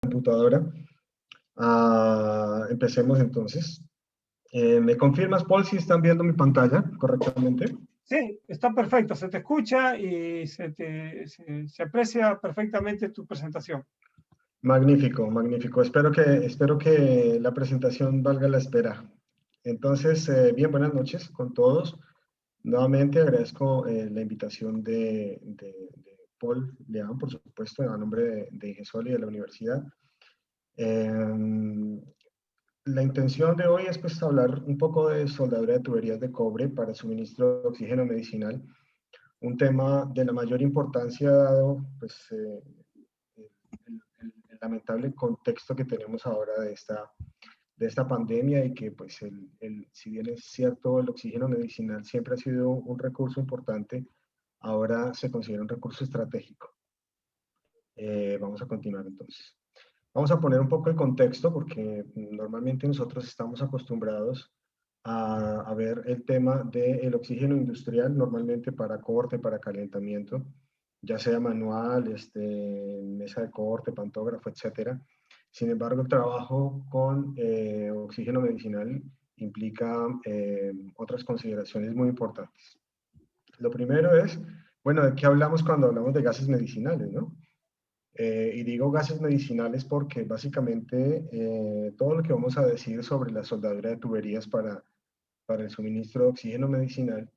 Computadora. Empecemos entonces. ¿Me confirmas, Paul, si están viendo mi pantalla correctamente? Sí, está perfecto, se te escucha y se aprecia perfectamente tu presentación. Magnífico, magnífico. Espero que la presentación valga la espera. Entonces, bien, buenas noches con todos. Nuevamente agradezco la invitación de Paul León, por supuesto, a nombre de IGESOL y de la universidad. La intención de hoy es pues hablar un poco de soldadura de tuberías de cobre para suministro de oxígeno medicinal, un tema de la mayor importancia dado pues, el lamentable contexto que tenemos ahora de esta pandemia y que pues si bien es cierto el oxígeno medicinal siempre ha sido un recurso importante, ahora se considera un recurso estratégico. Vamos a continuar entonces. Vamos a poner un poco el contexto porque normalmente nosotros estamos acostumbrados a ver el tema del oxígeno industrial, normalmente para corte, para calentamiento, ya sea manual, mesa de corte, pantógrafo, etcétera. Sin embargo, el trabajo con oxígeno medicinal implica otras consideraciones muy importantes. Lo primero es, bueno, ¿de qué hablamos cuando hablamos de gases medicinales, no? Y digo gases medicinales porque básicamente todo lo que vamos a decir sobre la soldadura de tuberías para el suministro de oxígeno medicinal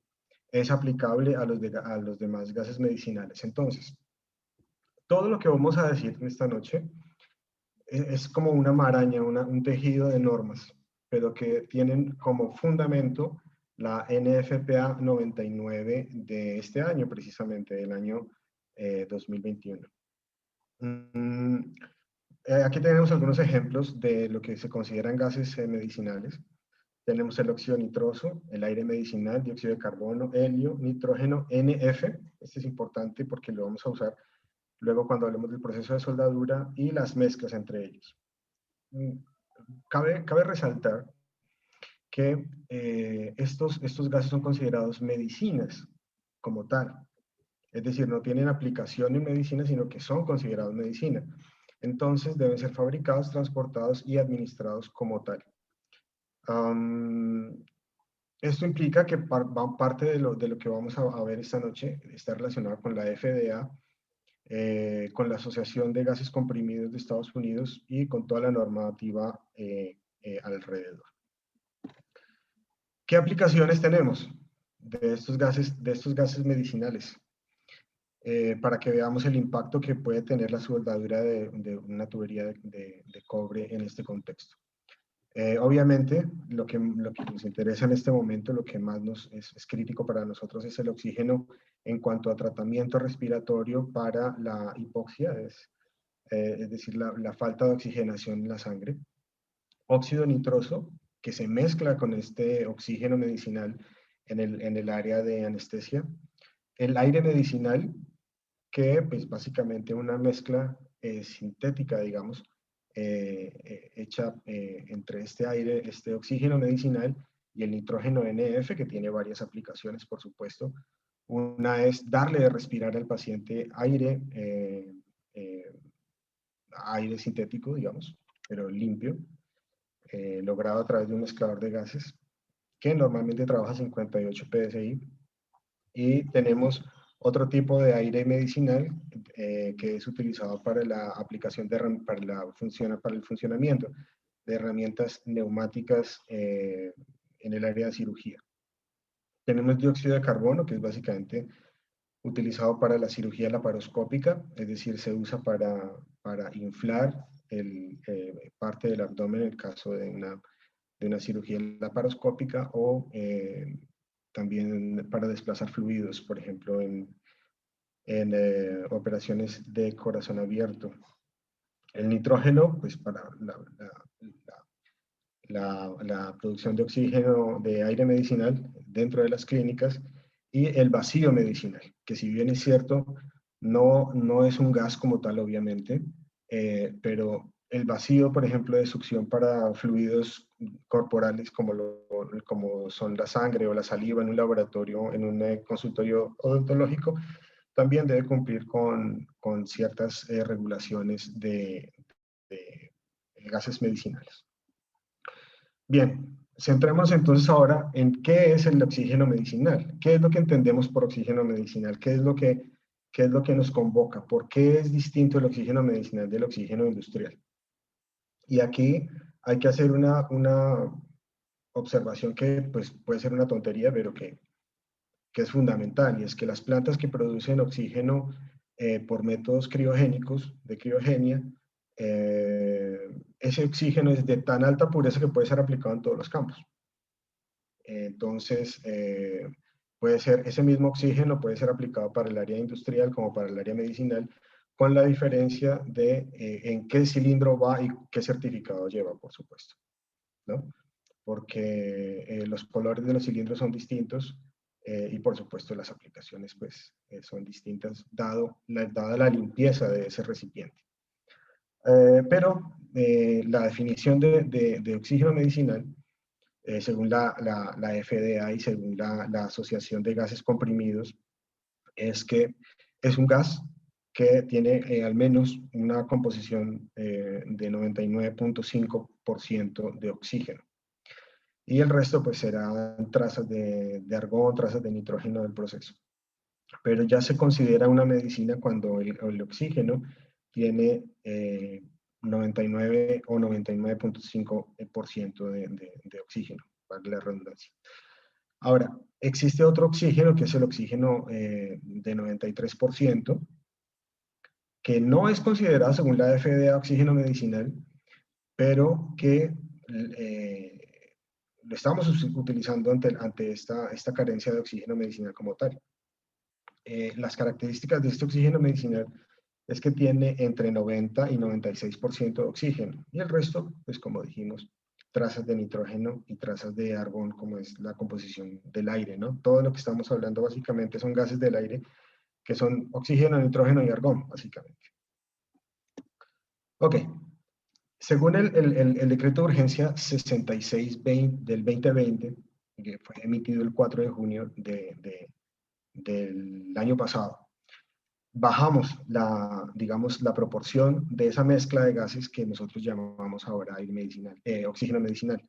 es aplicable a los demás gases medicinales. Entonces, todo lo que vamos a decir esta noche es como una maraña, un tejido de normas, pero que tienen como fundamento la NFPA 99 de este año, precisamente del año 2021. Aquí tenemos algunos ejemplos de lo que se consideran gases medicinales. Tenemos el óxido nitroso, el aire medicinal, dióxido de carbono, helio, nitrógeno, NF. Este es importante porque lo vamos a usar luego cuando hablemos del proceso de soldadura y las mezclas entre ellos. Cabe resaltar que estos gases son considerados medicinas como tal. Es decir, no tienen aplicación en medicina, sino que son considerados medicina. Entonces deben ser fabricados, transportados y administrados como tal. Esto implica que parte de lo que vamos a ver esta noche está relacionado con la FDA, con la Asociación de Gases Comprimidos de Estados Unidos y con toda la normativa alrededor. ¿Qué aplicaciones tenemos de estos gases medicinales? Para que veamos el impacto que puede tener la soldadura de una tubería de cobre en este contexto. Obviamente, lo que nos interesa en este momento, lo que más es crítico para nosotros es el oxígeno en cuanto a tratamiento respiratorio para la hipoxia, es decir, la falta de oxigenación en la sangre. Óxido nitroso, que se mezcla con este oxígeno medicinal en el área de anestesia. El aire medicinal, que pues básicamente una mezcla sintética, digamos, hecha entre este aire, este oxígeno medicinal y el nitrógeno NF, que tiene varias aplicaciones, por supuesto. Una es darle de respirar al paciente aire sintético, digamos, pero limpio, logrado a través de un mezclador de gases, que normalmente trabaja 58 psi. Y tenemos otro tipo de aire medicinal que es utilizado para la aplicación para el funcionamiento de herramientas neumáticas en el área de cirugía. Tenemos dióxido de carbono, que es básicamente utilizado para la cirugía laparoscópica, es decir, se usa para inflar parte del abdomen en el caso de una cirugía laparoscópica o también para desplazar fluidos, por ejemplo, en operaciones de corazón abierto. El nitrógeno, pues para la producción de oxígeno de aire medicinal dentro de las clínicas, y el vacío medicinal, que si bien es cierto, no es un gas como tal, obviamente, pero el vacío, por ejemplo, de succión para fluidos corporales como son la sangre o la saliva en un laboratorio, en un consultorio odontológico, también debe cumplir con ciertas regulaciones de gases medicinales. Bien, centremos entonces ahora en qué es el oxígeno medicinal. ¿Qué es lo que entendemos por oxígeno medicinal? ¿Qué es lo que nos convoca? ¿Por qué es distinto el oxígeno medicinal del oxígeno industrial? Y aquí hay que hacer una observación que pues, puede ser una tontería, pero que es fundamental, y es que las plantas que producen oxígeno por métodos criogénicos, de criogenia, ese oxígeno es de tan alta pureza que puede ser aplicado en todos los campos. Entonces, puede ser, ese mismo oxígeno puede ser aplicado para el área industrial como para el área medicinal, con la diferencia de en qué cilindro va y qué certificado lleva, por supuesto, ¿no? Porque los colores de los cilindros son distintos y por supuesto las aplicaciones pues son distintas dada la limpieza de ese recipiente. Pero la definición de oxígeno medicinal, según la FDA y según la Asociación de Gases Comprimidos, es que es un gas que tiene al menos una composición de 99.5% de oxígeno. Y el resto pues serán trazas de argón, trazas de nitrógeno del proceso. Pero ya se considera una medicina cuando el oxígeno tiene 99 o 99.5% de oxígeno, para la redundancia. Ahora, existe otro oxígeno que es el oxígeno de 93%, que no es considerado según la FDA oxígeno medicinal, pero que lo estamos utilizando ante esta carencia de oxígeno medicinal como tal. Las características de este oxígeno medicinal es que tiene entre 90 y 96% de oxígeno, y el resto, pues como dijimos, trazas de nitrógeno y trazas de argón, como es la composición del aire, ¿no? Todo lo que estamos hablando básicamente son gases del aire, que son oxígeno, nitrógeno y argón, básicamente. Ok. Según el decreto de urgencia 6620 del 2020, que fue emitido el 4 de junio del año pasado, bajamos digamos, la proporción de esa mezcla de gases que nosotros llamamos ahora aire medicinal, oxígeno medicinal.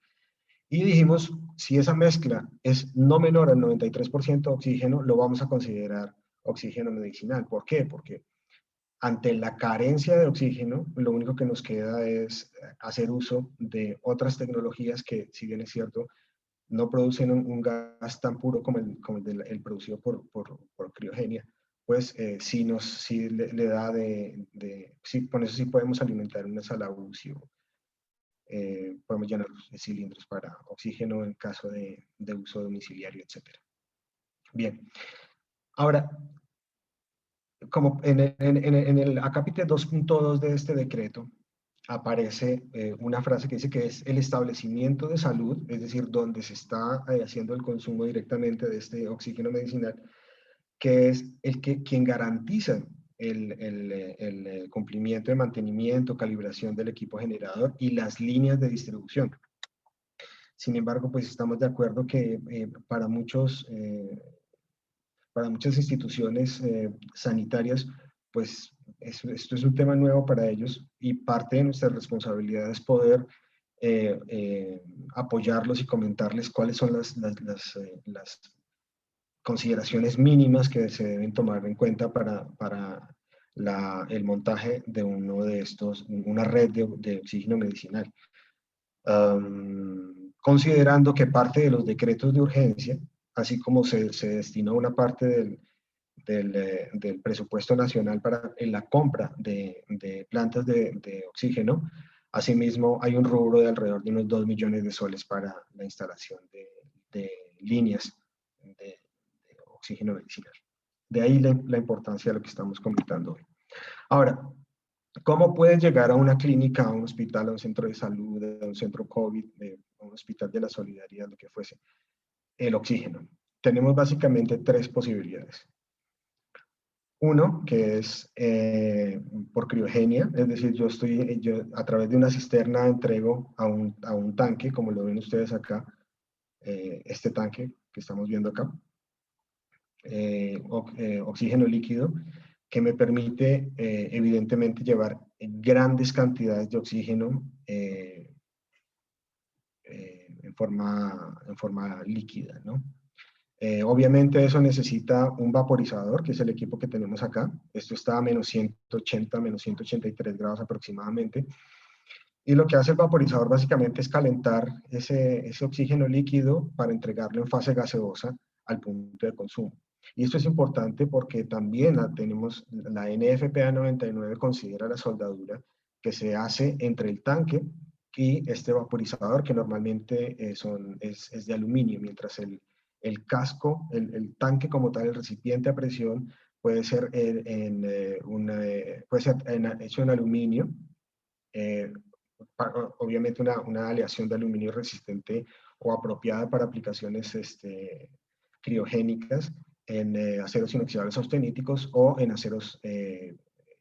Y dijimos, si esa mezcla es no menor al 93% de oxígeno, lo vamos a considerar oxígeno medicinal. ¿Por qué? Porque ante la carencia de oxígeno, lo único que nos queda es hacer uso de otras tecnologías que, si bien es cierto, no producen un gas tan puro como el producido por criogenia, pues sí le da sí, con eso sí podemos alimentar una sala UCI, podemos llenar los cilindros para oxígeno en caso de uso domiciliario, etc. Bien, ahora, como en el acápite 2.2 de este decreto, aparece una frase que dice que es el establecimiento de salud, es decir, donde se está haciendo el consumo directamente de este oxígeno medicinal, que es quien garantiza el cumplimiento de mantenimiento, calibración del equipo generador y las líneas de distribución. Sin embargo, pues estamos de acuerdo que para muchas instituciones sanitarias, pues esto es un tema nuevo para ellos y parte de nuestra responsabilidad es poder apoyarlos y comentarles cuáles son las consideraciones mínimas que se deben tomar en cuenta para el montaje de uno de estos, una red de oxígeno medicinal. Considerando que parte de los decretos de urgencia, así como se destinó una parte del presupuesto nacional para la compra de plantas de oxígeno, asimismo hay un rubro de alrededor de unos 2 millones de soles para la instalación de líneas de oxígeno medicinal. De ahí la importancia de lo que estamos comentando hoy. Ahora, ¿cómo puedes llegar a una clínica, a un hospital, a un centro de salud, a un centro COVID, a un hospital de la solidaridad, lo que fuese? El oxígeno. Tenemos básicamente 3 posibilidades. Uno, que es por criogenia, es decir, yo a través de una cisterna entrego a un tanque, como lo ven ustedes acá, este tanque que estamos viendo acá, oxígeno líquido, que me permite evidentemente llevar grandes cantidades de oxígeno en forma líquida, ¿no? Obviamente eso necesita un vaporizador, que es el equipo que tenemos acá. Esto está a menos 180, menos 183 grados aproximadamente. Y lo que hace el vaporizador básicamente es calentar ese oxígeno líquido para entregarlo en fase gaseosa al punto de consumo. Y esto es importante porque también tenemos la NFPA 99 considera la soldadura que se hace entre el tanque y este vaporizador, que normalmente es de aluminio, mientras el casco, el tanque como tal, el recipiente a presión, puede ser, hecho en aluminio, obviamente una aleación de aluminio resistente o apropiada para aplicaciones criogénicas en aceros inoxidables austeníticos o en aceros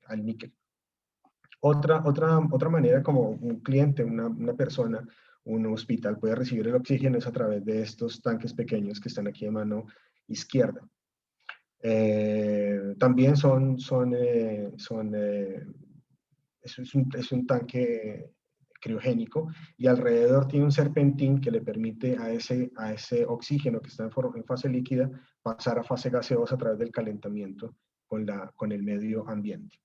al níquel. Otra manera como un cliente, una persona, un hospital puede recibir el oxígeno es a través de estos tanques pequeños que están aquí de mano izquierda. También es un tanque criogénico y alrededor tiene un serpentín que le permite a ese oxígeno que está en fase líquida pasar a fase gaseosa a través del calentamiento con el medio ambiente.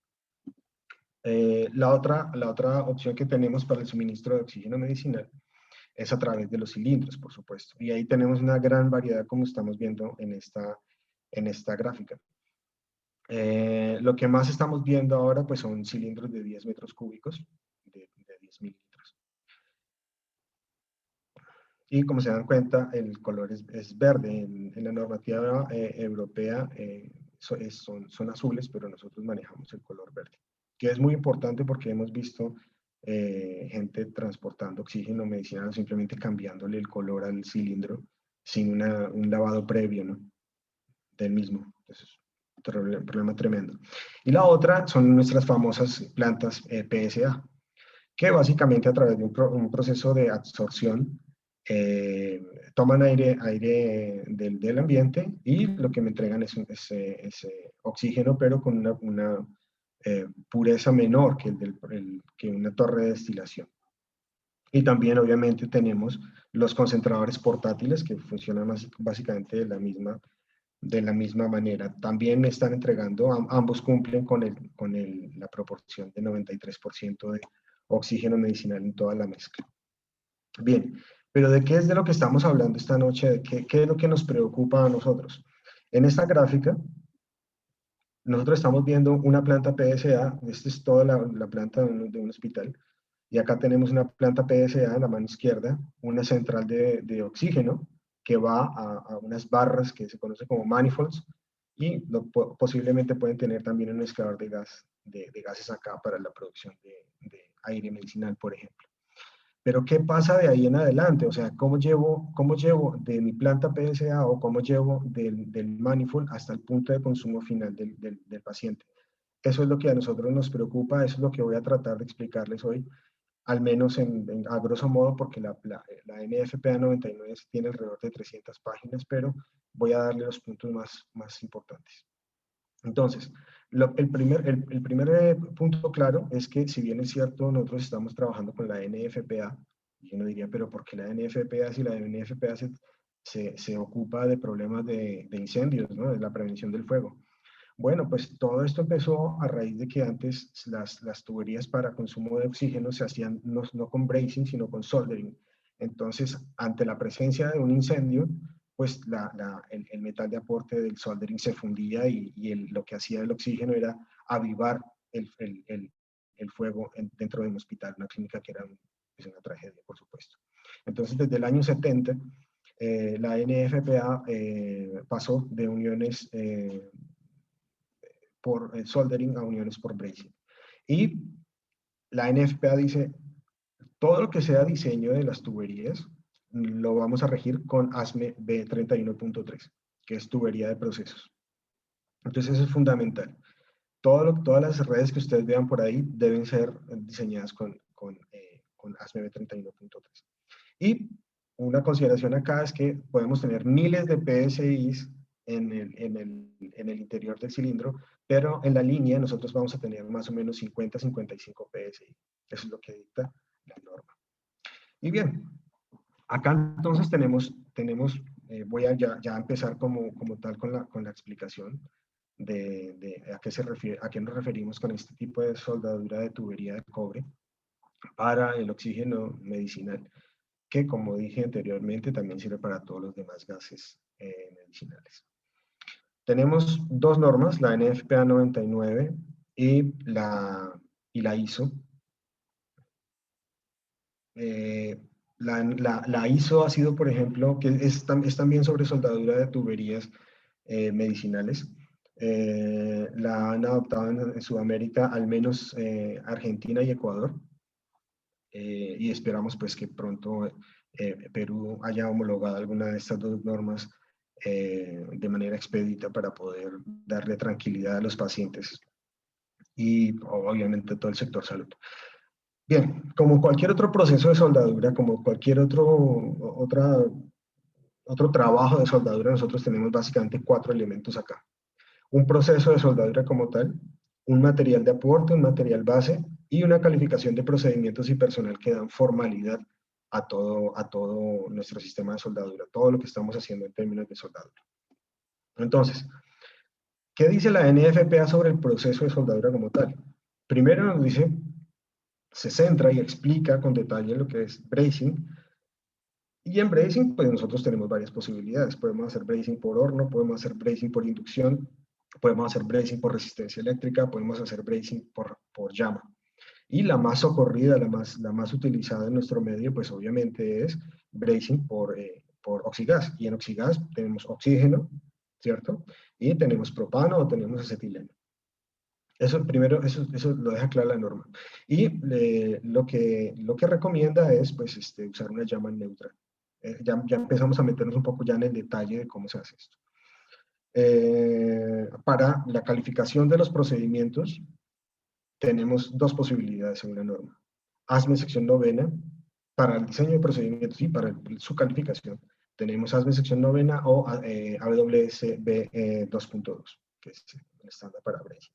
La otra opción que tenemos para el suministro de oxígeno medicinal es a través de los cilindros, por supuesto. Y ahí tenemos una gran variedad, como estamos viendo en esta gráfica. Lo que más estamos viendo ahora pues son cilindros de 10 metros cúbicos, de 10.000 litros. Y como se dan cuenta, el color es verde. En la normativa europea son azules, pero nosotros manejamos el color verde, que es muy importante porque hemos visto gente transportando oxígeno medicinal simplemente cambiándole el color al cilindro sin un lavado previo, ¿no?, del mismo. Entonces, problema tremendo. Y la otra son nuestras famosas plantas PSA, que básicamente a través de un proceso de absorción toman aire del ambiente y lo que me entregan es oxígeno, pero con una pureza menor que una torre de destilación. Y también obviamente tenemos los concentradores portátiles que funcionan básicamente de la misma manera. También me están entregando, ambos cumplen con la proporción de 93% de oxígeno medicinal en toda la mezcla. Bien, pero ¿de qué es de lo que estamos hablando esta noche? ¿De qué es lo que nos preocupa a nosotros? En esta gráfica, nosotros estamos viendo una planta PSA, esta es toda la planta de un hospital, y acá tenemos una planta PSA en la mano izquierda, una central de oxígeno, que va a unas barras que se conocen como manifolds, y posiblemente pueden tener también un mezclador de gases acá para la producción de aire medicinal, por ejemplo. Pero ¿qué pasa de ahí en adelante? O sea, ¿cómo llevo de mi planta PSA o cómo llevo del manifold hasta el punto de consumo final del paciente? Eso es lo que a nosotros nos preocupa, eso es lo que voy a tratar de explicarles hoy, al menos a grosso modo, porque la NFPA 99 tiene alrededor de 300 páginas, pero voy a darle los puntos más importantes. Entonces, el primer punto claro es que, si bien es cierto, nosotros estamos trabajando con la NFPA, y uno diría, pero ¿por qué la NFPA si la NFPA se ocupa de problemas de incendios, ¿no?, de la prevención del fuego? Bueno, pues todo esto empezó a raíz de que antes las tuberías para consumo de oxígeno se hacían no con brazing, sino con soldering. Entonces, ante la presencia de un incendio, pues el metal de aporte del soldering se fundía y lo que hacía el oxígeno era avivar el fuego dentro de un hospital, una clínica que era una tragedia, por supuesto. Entonces, desde el año 70, la NFPA pasó de uniones por soldering a uniones por brazing. Y la NFPA dice, todo lo que sea diseño de las tuberías lo vamos a regir con ASME B31.3, que es tubería de procesos. Entonces eso es fundamental. Todas las redes que ustedes vean por ahí deben ser diseñadas con ASME B31.3. Y una consideración acá es que podemos tener miles de PSIs en el interior del cilindro, pero en la línea nosotros vamos a tener más o menos 50-55 PSI. Eso es lo que dicta la norma. Y bien, acá entonces voy a ya empezar como tal con la explicación de a qué nos referimos con este tipo de soldadura de tubería de cobre para el oxígeno medicinal, que como dije anteriormente también sirve para todos los demás gases medicinales. Tenemos dos normas, la NFPA 99 y la ISO. La ISO ha sido, por ejemplo, que es también sobre soldadura de tuberías medicinales. La han adoptado en Sudamérica, al menos Argentina y Ecuador. Y esperamos pues que pronto Perú haya homologado alguna de estas dos normas de manera expedita para poder darle tranquilidad a los pacientes y obviamente todo el sector salud. Bien, como cualquier otro proceso de soldadura, como cualquier otro trabajo de soldadura, nosotros tenemos básicamente 4 elementos acá. Un proceso de soldadura como tal, un material de aporte, un material base y una calificación de procedimientos y personal que dan formalidad a todo nuestro sistema de soldadura, todo lo que estamos haciendo en términos de soldadura. Entonces, ¿qué dice la NFPA sobre el proceso de soldadura como tal? Primero nos dice, se centra y explica con detalle lo que es bracing. Y en bracing, pues nosotros tenemos varias posibilidades. Podemos hacer bracing por horno, podemos hacer bracing por inducción, podemos hacer bracing por resistencia eléctrica, podemos hacer bracing por llama. Y la más socorrida, la más utilizada en nuestro medio, pues obviamente es bracing por oxigas. Y en oxigas tenemos oxígeno, ¿cierto? Y tenemos propano o tenemos acetileno. Eso primero, eso lo deja clara la norma. Y lo que recomienda es pues, usar una llama neutra. Ya empezamos a meternos un poco ya en el detalle de cómo se hace esto. Para la calificación de los procedimientos, tenemos dos posibilidades en la norma. ASME sección novena, para el diseño de procedimientos y para su calificación, tenemos ASME sección novena o AWSB 2.2, que es el estándar para bracing.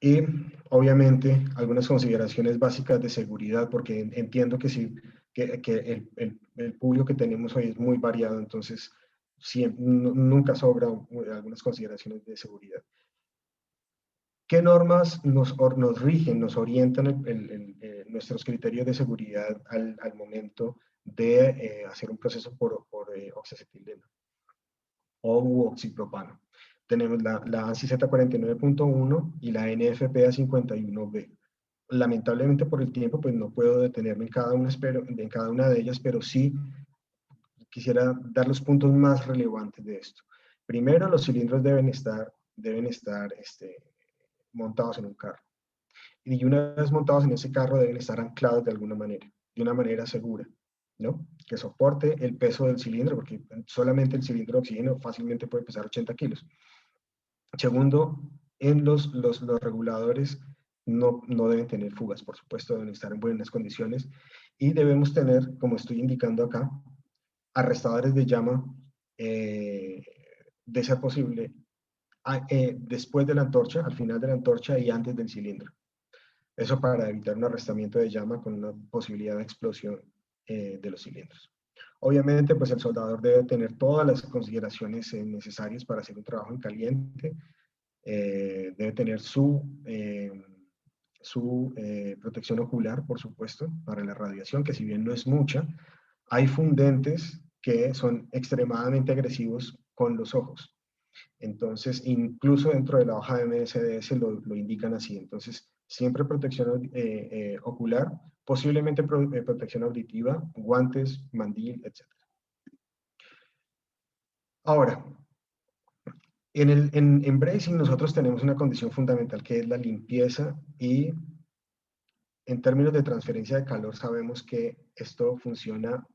Y obviamente algunas consideraciones básicas de seguridad, porque entiendo que, el público que tenemos hoy es muy variado, entonces nunca sobran algunas consideraciones de seguridad. ¿Qué normas nos rigen, nos orientan nuestros criterios de seguridad al momento de hacer un proceso por oxacetileno o oxipropano? Tenemos la ANSI Z49.1 y la NFPA 51B. Lamentablemente por el tiempo, pues no puedo detenerme en cada una de ellas, pero sí quisiera dar los puntos más relevantes de esto. Primero, los cilindros deben estar montados en un carro. Y una vez montados en ese carro deben estar anclados de alguna manera, de una manera segura, ¿no? Que soporte el peso del cilindro, porque solamente el cilindro de oxígeno fácilmente puede pesar 80 kilos. Segundo, en los reguladores no deben tener fugas, por supuesto, deben estar en buenas condiciones y debemos tener, como estoy indicando acá, arrestadores de llama, de ser posible, después de la antorcha, al final de la antorcha y antes del cilindro. Eso para evitar un arrestamiento de llama con una posibilidad de explosión de los cilindros. Obviamente, pues el soldador debe tener todas las consideraciones necesarias para hacer un trabajo en caliente. Debe tener su protección ocular, por supuesto, para la radiación, que si bien no es mucha, hay fundentes que son extremadamente agresivos con los ojos. Entonces, incluso dentro de la hoja de MSDS lo indican así. Entonces, siempre protección ocular, posiblemente protección auditiva, guantes, mandil, etc. Ahora, en bracing nosotros tenemos una condición fundamental que es la limpieza y en términos de transferencia de calor sabemos que esto funciona,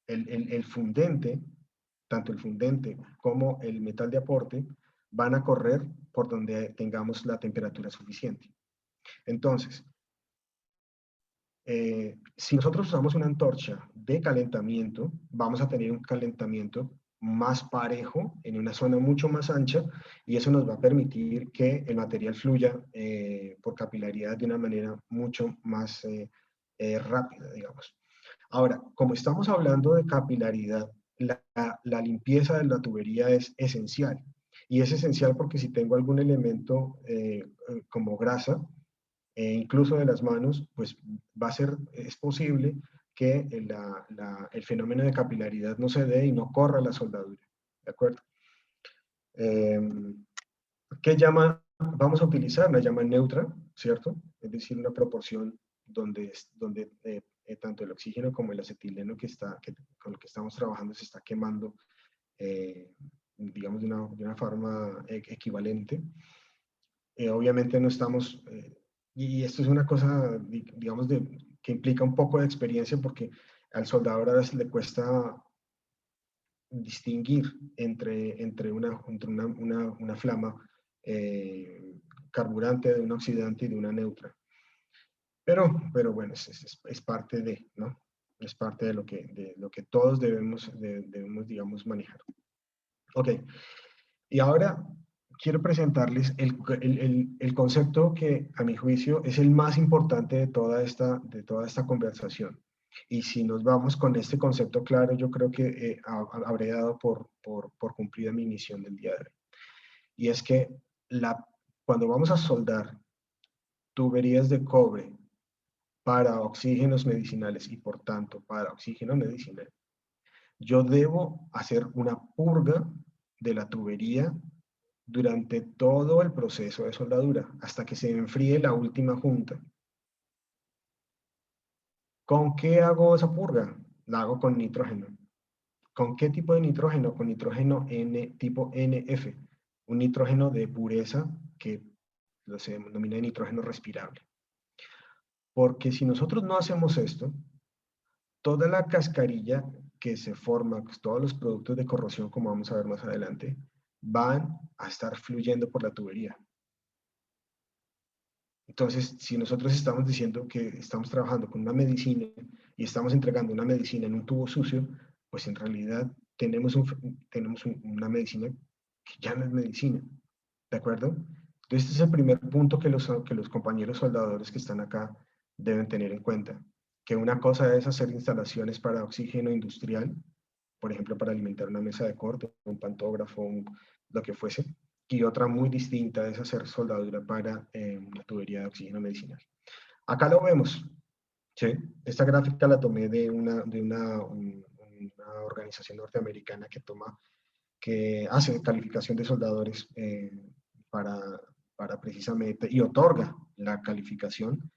el fundente, tanto el fundente como el metal de aporte van a correr por donde tengamos la temperatura suficiente. Entonces, si nosotros usamos una antorcha de calentamiento, vamos a tener un calentamiento más parejo, en una zona mucho más ancha, y eso nos va a permitir que el material fluya por capilaridad de una manera mucho más rápida, digamos. Ahora, como estamos hablando de capilaridad, la limpieza de la tubería es esencial. Y es esencial porque si tengo algún elemento como grasa, incluso de las manos, pues es posible que el fenómeno de capilaridad no se dé y no corra la soldadura. ¿De acuerdo? ¿Qué llama vamos a utilizar? La llama neutra, ¿cierto? Es decir, una proporción donde tanto el oxígeno como el acetileno con el que estamos trabajando se está quemando, digamos, de una forma equivalente. Obviamente no estamos, y esto es una cosa, digamos, que implica un poco de experiencia porque al soldador a veces le cuesta distinguir entre una flama carburante de un oxidante y de una neutra. Pero bueno, es parte de, ¿no? Es parte de lo que todos debemos, digamos, manejar. Ok, y ahora quiero presentarles el concepto que, a mi juicio, es el más importante de toda esta conversación. Y si nos vamos con este concepto claro, yo creo que habré dado por cumplida mi misión del día de hoy. Y es que cuando vamos a soldar tuberías de cobre para oxígenos medicinales y por tanto para oxígeno medicinal, yo debo hacer una purga de la tubería durante todo el proceso de soldadura, hasta que se enfríe la última junta. ¿Con qué hago esa purga? La hago con nitrógeno. ¿Con qué tipo de nitrógeno? Con nitrógeno tipo NF, un nitrógeno de pureza que se denomina nitrógeno respirable. Porque si nosotros no hacemos esto, toda la cascarilla que se forma, todos los productos de corrosión, como vamos a ver más adelante, van a estar fluyendo por la tubería. Entonces, si nosotros estamos diciendo que estamos trabajando con una medicina y estamos entregando una medicina en un tubo sucio, pues en realidad tenemos una medicina que ya no es medicina, ¿de acuerdo? Entonces, este es el primer punto que los compañeros soldadores que están acá deben tener en cuenta, que una cosa es hacer instalaciones para oxígeno industrial, por ejemplo, para alimentar una mesa de corte, un pantógrafo, lo que fuese, y otra muy distinta es hacer soldadura para una tubería de oxígeno medicinal. Acá lo vemos, ¿sí? Esta gráfica la tomé de una organización norteamericana que hace calificación de soldadores para precisamente, y otorga la calificación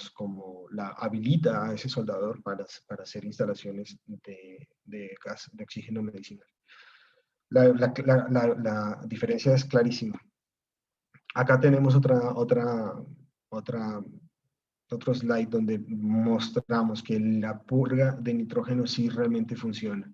como la habilita a ese soldador para hacer instalaciones de gas de oxígeno medicinal. La diferencia es clarísima. Acá tenemos otro slide donde mostramos que la purga de nitrógeno sí realmente funciona.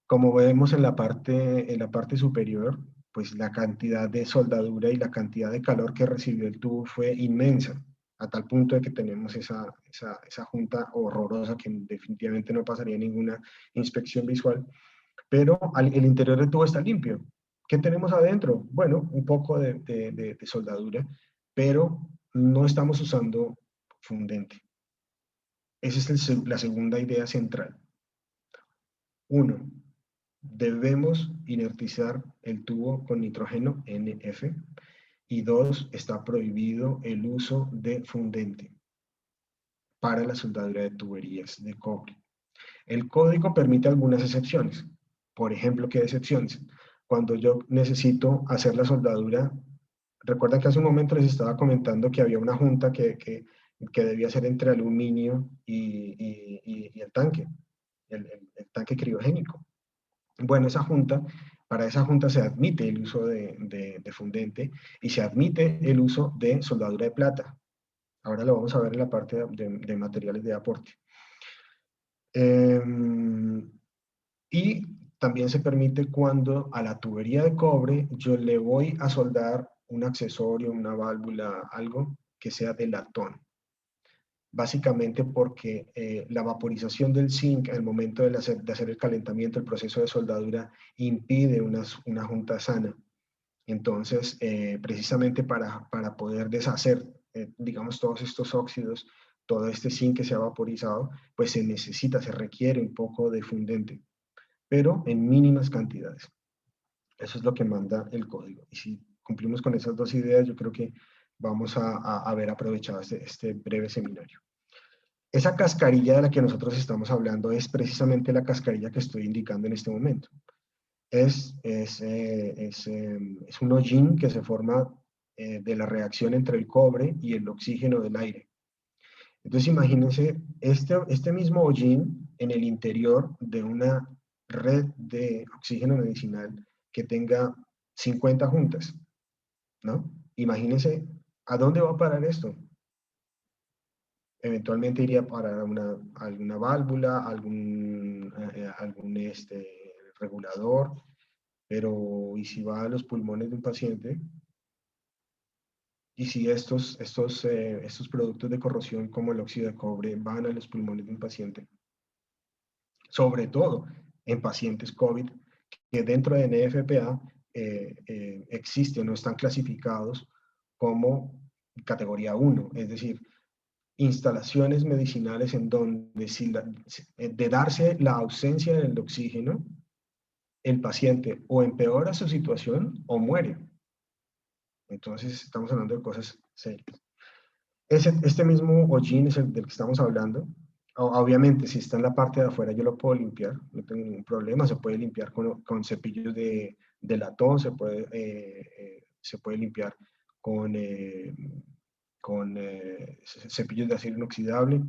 Como vemos en la parte superior, pues la cantidad de soldadura y la cantidad de calor que recibió el tubo fue inmensa, a tal punto de que tenemos esa junta horrorosa que definitivamente no pasaría ninguna inspección visual, pero el interior del tubo está limpio. ¿Qué tenemos adentro? Bueno, un poco de soldadura, pero no estamos usando fundente. Esa es la segunda idea central. Uno, debemos inertizar el tubo con nitrógeno NF. Y dos, está prohibido el uso de fundente para la soldadura de tuberías de cobre. El código permite algunas excepciones. Por ejemplo, ¿qué excepciones? Cuando yo necesito hacer la soldadura, recuerdan que hace un momento les estaba comentando que había una junta que debía ser entre aluminio y el tanque, el tanque criogénico. Bueno, para esa junta se admite el uso de fundente y se admite el uso de soldadura de plata. Ahora lo vamos a ver en la parte de materiales de aporte. Y también se permite cuando a la tubería de cobre yo le voy a soldar un accesorio, una válvula, algo que sea de latón. básicamente porque la vaporización del zinc al momento de hacer el calentamiento, el proceso de soldadura, impide una junta sana. Entonces, precisamente para poder deshacer, digamos, todos estos óxidos, todo este zinc que se ha vaporizado, pues se requiere un poco de fundente, pero en mínimas cantidades. Eso es lo que manda el código. Y si cumplimos con esas dos ideas, yo creo que vamos a haber aprovechado este breve seminario. Esa cascarilla de la que nosotros estamos hablando es precisamente la cascarilla que estoy indicando en este momento. Es un hollín que se forma de la reacción entre el cobre y el oxígeno del aire. Entonces imagínense este mismo hollín en el interior de una red de oxígeno medicinal que tenga 50 juntas, ¿no? Imagínense a dónde va a parar esto. Eventualmente iría a parar a alguna válvula, algún regulador, pero ¿y si va a los pulmones de un paciente? ¿Y si estos productos de corrosión como el óxido de cobre van a los pulmones de un paciente? Sobre todo en pacientes COVID que dentro de NFPA existen o están clasificados como categoría 1, es decir, instalaciones medicinales en donde de darse la ausencia del oxígeno, el paciente o empeora su situación o muere. Entonces estamos hablando de cosas serias. Este mismo hollín es el del que estamos hablando. Obviamente, si está en la parte de afuera, yo lo puedo limpiar, no tengo ningún problema. Se puede limpiar con cepillos de latón, se puede limpiar con cepillos de acero inoxidable,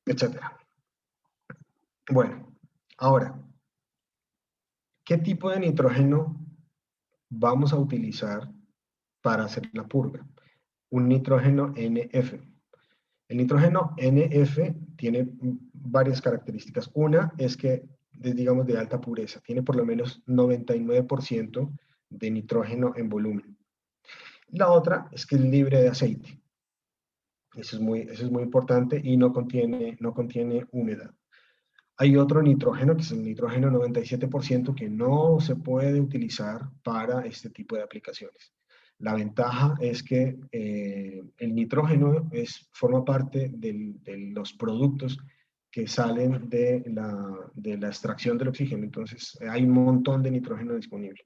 etc. Bueno, ahora, ¿qué tipo de nitrógeno vamos a utilizar para hacer la purga? Un nitrógeno NF. El nitrógeno NF tiene varias características. Una es que es, digamos, de alta pureza. Tiene por lo menos 99% de nitrógeno en volumen. La otra es que es libre de aceite. Eso es muy importante y no contiene humedad. Hay otro nitrógeno, que es el nitrógeno 97%, que no se puede utilizar para este tipo de aplicaciones. La ventaja es que el nitrógeno forma parte de los productos que salen de la extracción del oxígeno. Entonces, hay un montón de nitrógeno disponible.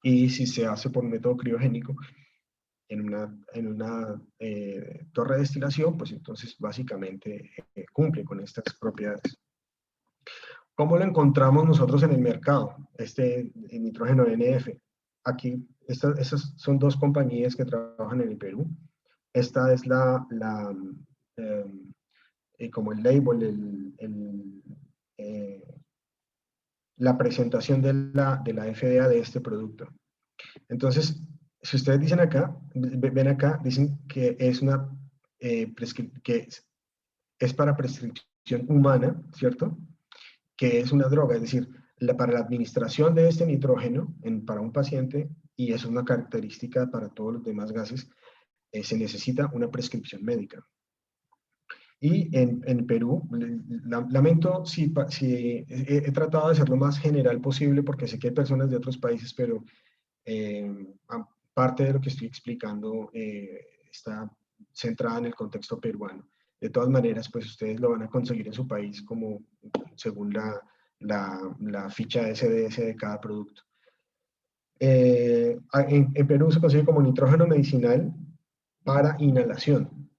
Y si se hace por método criogénico en una torre de destilación, pues entonces básicamente cumple con estas propiedades. ¿Cómo lo encontramos nosotros en el mercado? El nitrógeno NF. Aquí, estas son dos compañías que trabajan en el Perú. Esta es como el label, la presentación de la FDA de este producto. Entonces, si ustedes dicen acá, ven acá, dicen que que es para prescripción humana, ¿cierto? Que es una droga, es decir, para la administración de este nitrógeno para un paciente, y es una característica para todos los demás gases, se necesita una prescripción médica. Y en Perú, lamento si he tratado de ser lo más general posible porque sé que hay personas de otros países, pero parte de lo que estoy explicando está centrada en el contexto peruano. De todas maneras, pues ustedes lo van a conseguir en su país como según la ficha SDS de cada producto. En Perú se consigue como nitrógeno medicinal para inhalación.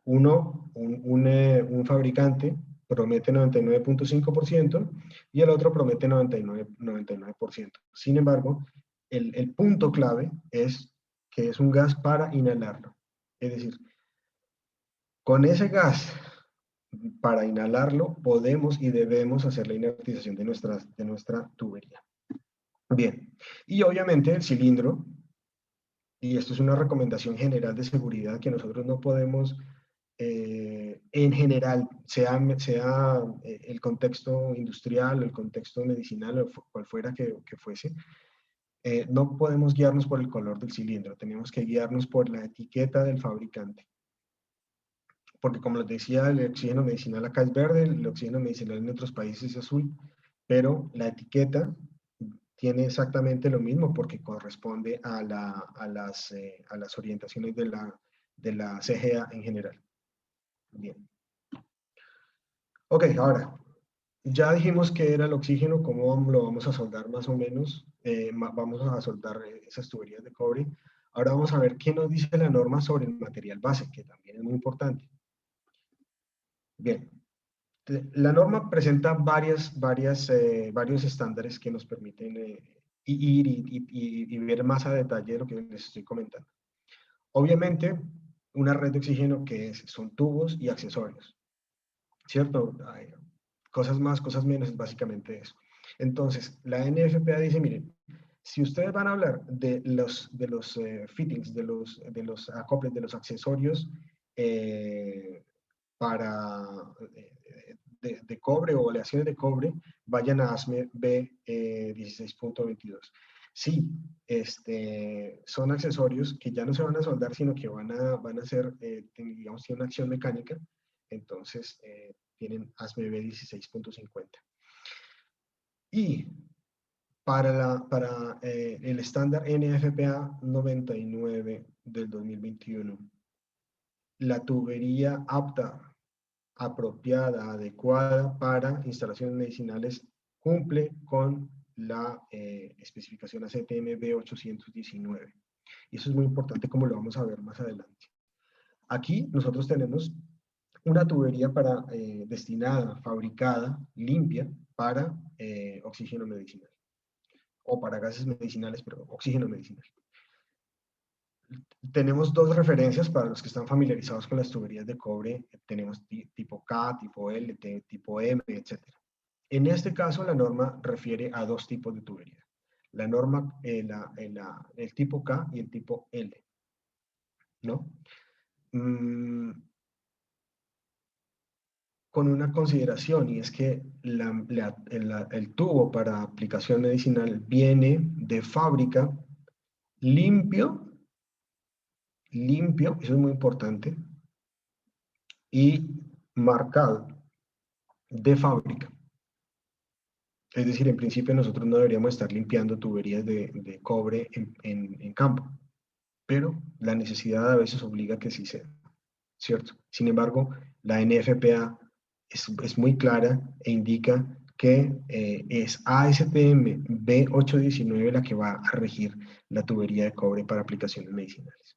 Un fabricante promete 99.5% y el otro promete 99%. Sin embargo, el punto clave es que es un gas para inhalarlo. Es decir, con ese gas para inhalarlo podemos y debemos hacer la inertización de nuestra tubería. Bien, y obviamente el cilindro, y esto es una recomendación general de seguridad que nosotros no podemos, en general, sea el contexto industrial, el contexto medicinal, o cual fuera que fuese, no podemos guiarnos por el color del cilindro, tenemos que guiarnos por la etiqueta del fabricante. porque como les decía, el oxígeno medicinal acá es verde, el oxígeno medicinal en otros países es azul, pero la etiqueta tiene exactamente lo mismo porque corresponde a las orientaciones de la CGA en general. Bien. Ok, ahora, ya dijimos que era el oxígeno, cómo lo vamos a soldar más o menos. Vamos a soldar esas tuberías de cobre. Ahora vamos a ver qué nos dice la norma sobre el material base, que también es muy importante. Bien, la norma presenta varios estándares que nos permiten ir y ver más a detalle de lo que les estoy comentando. Obviamente, una red de oxígeno que son tubos y accesorios, ¿cierto? Hay cosas más, cosas menos, es básicamente eso. Entonces, la NFPA dice, miren, si ustedes van a hablar de los fittings, de los acoples, de los accesorios para de cobre o aleaciones de cobre, vayan a ASME B16.22. Sí, son accesorios que ya no se van a soldar, sino que van a ser, digamos, tienen una acción mecánica, entonces tienen ASME B16.50. Y para el estándar NFPA 99 del 2021, la tubería apta, apropiada, adecuada para instalaciones medicinales cumple con la especificación ACTM B819. Y eso es muy importante, como lo vamos a ver más adelante. Aquí nosotros tenemos una tubería destinada, fabricada, limpia, para oxígeno medicinal. O para gases medicinales, pero oxígeno medicinal. Tenemos dos referencias para los que están familiarizados con las tuberías de cobre. Tenemos tipo K, tipo L, tipo M, etc. En este caso, la norma refiere a dos tipos de tubería. La norma, el tipo K y el tipo L, ¿no? Con una consideración, y es que el tubo para aplicación medicinal viene de fábrica limpio, eso es muy importante, y marcado de fábrica. Es decir, en principio nosotros no deberíamos estar limpiando tuberías de cobre en campo, pero la necesidad a veces obliga a que sí sea, ¿cierto? Sin embargo, la NFPA es muy clara e indica que es ASTM B819 la que va a regir la tubería de cobre para aplicaciones medicinales.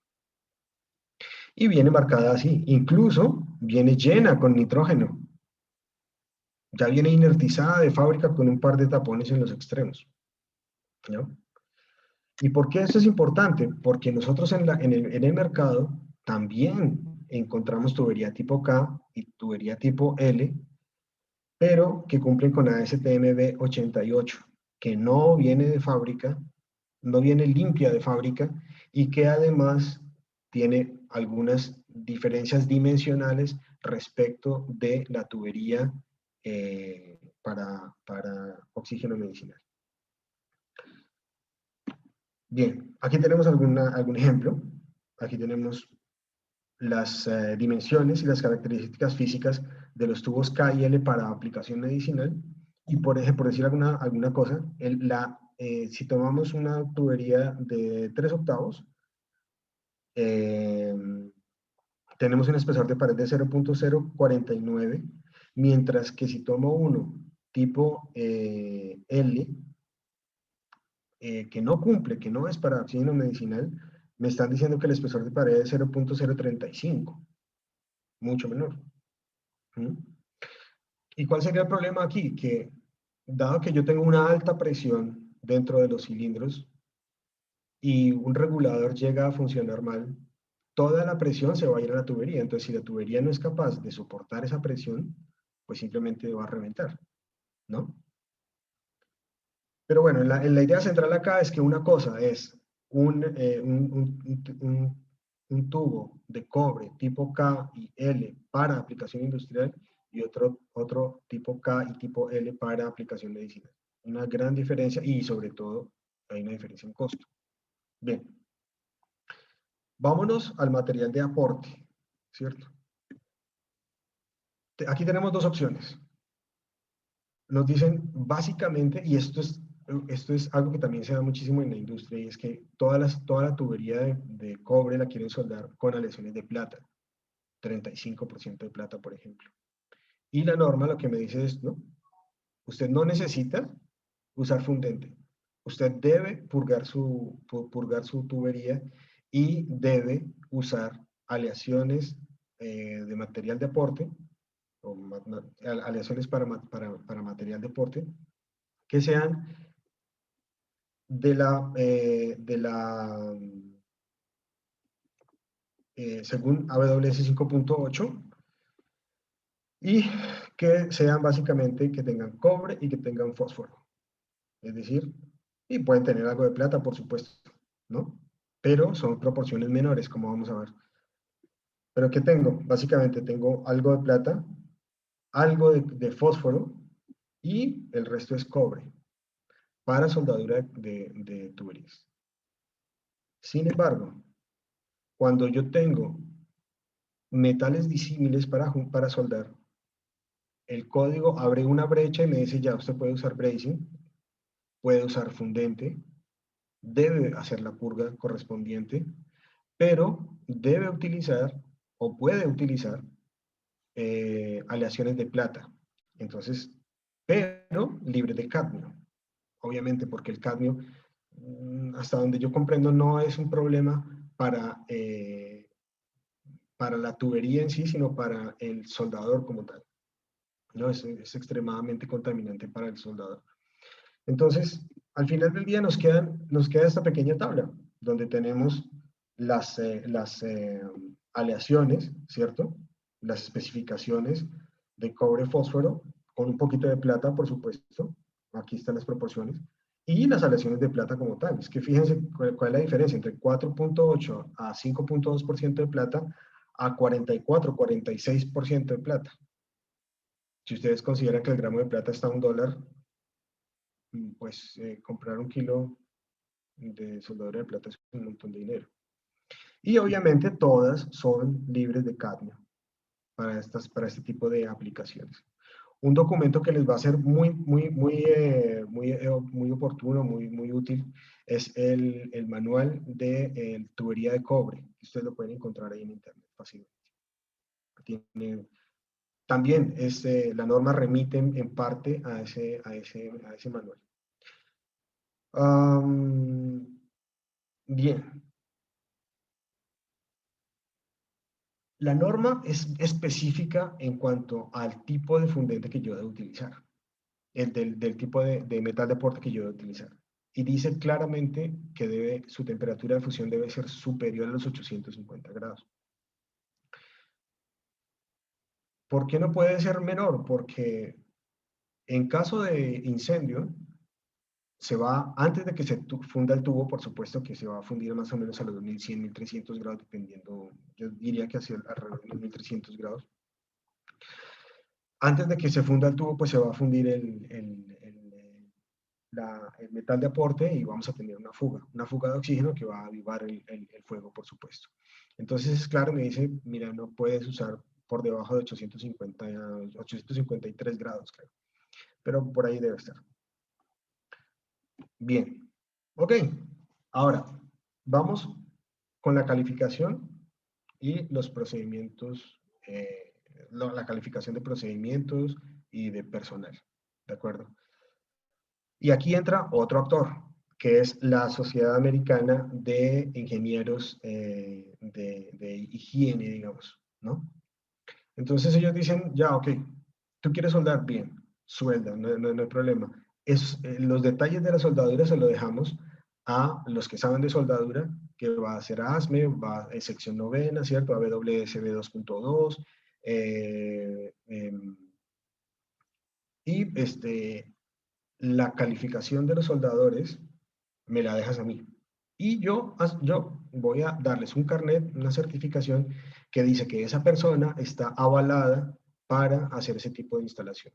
Y viene marcada así, incluso viene llena con nitrógeno. Ya viene inertizada de fábrica con un par de tapones en los extremos, ¿no? ¿Y por qué esto es importante? Porque nosotros en el mercado también encontramos tubería tipo K y tubería tipo L, pero que cumplen con ASTM B88, que no viene de fábrica, no viene limpia de fábrica y que además tiene algunas diferencias dimensionales respecto de la tubería para oxígeno medicinal. Bien, aquí tenemos algún ejemplo. Aquí tenemos las dimensiones y las características físicas de los tubos K y L para aplicación medicinal. Y por decir alguna cosa, si tomamos una tubería de 3 octavos, tenemos un espesor de pared de 0.049, mientras que si tomo uno tipo L, que no cumple, que no es para oxígeno medicinal, me están diciendo que el espesor de pared es 0.035, mucho menor. ¿Mm? ¿Y cuál sería el problema aquí? Que dado que yo tengo una alta presión dentro de los cilindros y un regulador llega a funcionar mal, toda la presión se va a ir a la tubería. Entonces, si la tubería no es capaz de soportar esa presión, pues simplemente va a reventar, ¿no? Pero bueno, la idea central acá es que una cosa es un tubo de cobre tipo K y L para aplicación industrial y otro tipo K y tipo L para aplicación medicinal. Una gran diferencia y sobre todo hay una diferencia en costo. Bien, vámonos al material de aporte, ¿cierto? Aquí tenemos dos opciones. Nos dicen básicamente, y esto es algo que también se da muchísimo en la industria, y es que toda la tubería de cobre la quieren soldar con aleaciones de plata, 35% de plata, por ejemplo. Y la norma lo que me dice es, no, usted no necesita usar fundente. Usted debe purgar su tubería y debe usar aleaciones de material de aporte, o aleaciones para material de aporte, que sean según AWS 5.8, y que sean básicamente que tengan cobre y que tengan fósforo. Es decir, y pueden tener algo de plata, por supuesto, ¿no? Pero son proporciones menores, como vamos a ver. ¿Pero qué tengo? Básicamente tengo algo de plata, algo de fósforo, y el resto es cobre para soldadura de tuberías. Sin embargo, cuando yo tengo metales disímiles para soldar, el código abre una brecha y me dice, ya, usted puede usar bracing, puede usar fundente, debe hacer la purga correspondiente, pero debe utilizar o puede utilizar aleaciones de plata. Entonces, pero libre de cadmio, obviamente, porque el cadmio, hasta donde yo comprendo, no es un problema para la tubería en sí, sino para el soldador como tal. ¿No? Es extremadamente contaminante para el soldador. Entonces, al final del día nos queda esta pequeña tabla, donde tenemos las aleaciones, ¿cierto? Las especificaciones de cobre-fósforo, con un poquito de plata, por supuesto. Aquí están las proporciones. Y las aleaciones de plata como tal. Es que fíjense cuál es la diferencia entre 4.8 a 5.2% de plata a 44, 46% de plata. Si ustedes consideran que el gramo de plata está a $1, pues comprar un kilo de soldadura de plata es un montón de dinero. Y obviamente todas son libres de cadmio para este tipo de aplicaciones. Un documento que les va a ser muy oportuno, muy útil, es el manual de tubería de cobre. Ustedes lo pueden encontrar ahí en internet fácilmente. También la norma remite en parte a ese manual. Bien. La norma es específica en cuanto al tipo de fundente que yo debo utilizar, del tipo de metal de aporte que yo debo utilizar. Y dice claramente que su temperatura de fusión debe ser superior a los 850 grados. ¿Por qué no puede ser menor? Porque en caso de incendio, antes de que se funda el tubo, por supuesto que se va a fundir más o menos a los 2100, 1300 grados, dependiendo, yo diría que hacia alrededor de los 1300 grados. Antes de que se funda el tubo, pues se va a fundir el metal de aporte y vamos a tener una fuga de oxígeno que va a avivar el fuego, por supuesto. Entonces, es claro, me dice, mira, no puedes usar por debajo de 853 grados, creo. Pero por ahí debe estar. Bien. Ok. Ahora, vamos con la calificación y los procedimientos, la calificación de procedimientos y de personal. ¿De acuerdo? Y aquí entra otro actor, que es la Sociedad Americana de Ingenieros de Higiene, digamos, ¿no? Entonces ellos dicen, ya, ok, tú quieres soldar bien, suelda, no hay problema. Los detalles de la soldadura se lo dejamos a los que saben de soldadura, que va a ser ASME, va a sección novena, ¿cierto? A WSB 2.2, y la calificación de los soldadores me la dejas a mí. Y yo voy a darles un carnet, una certificación que dice que esa persona está avalada para hacer ese tipo de instalación.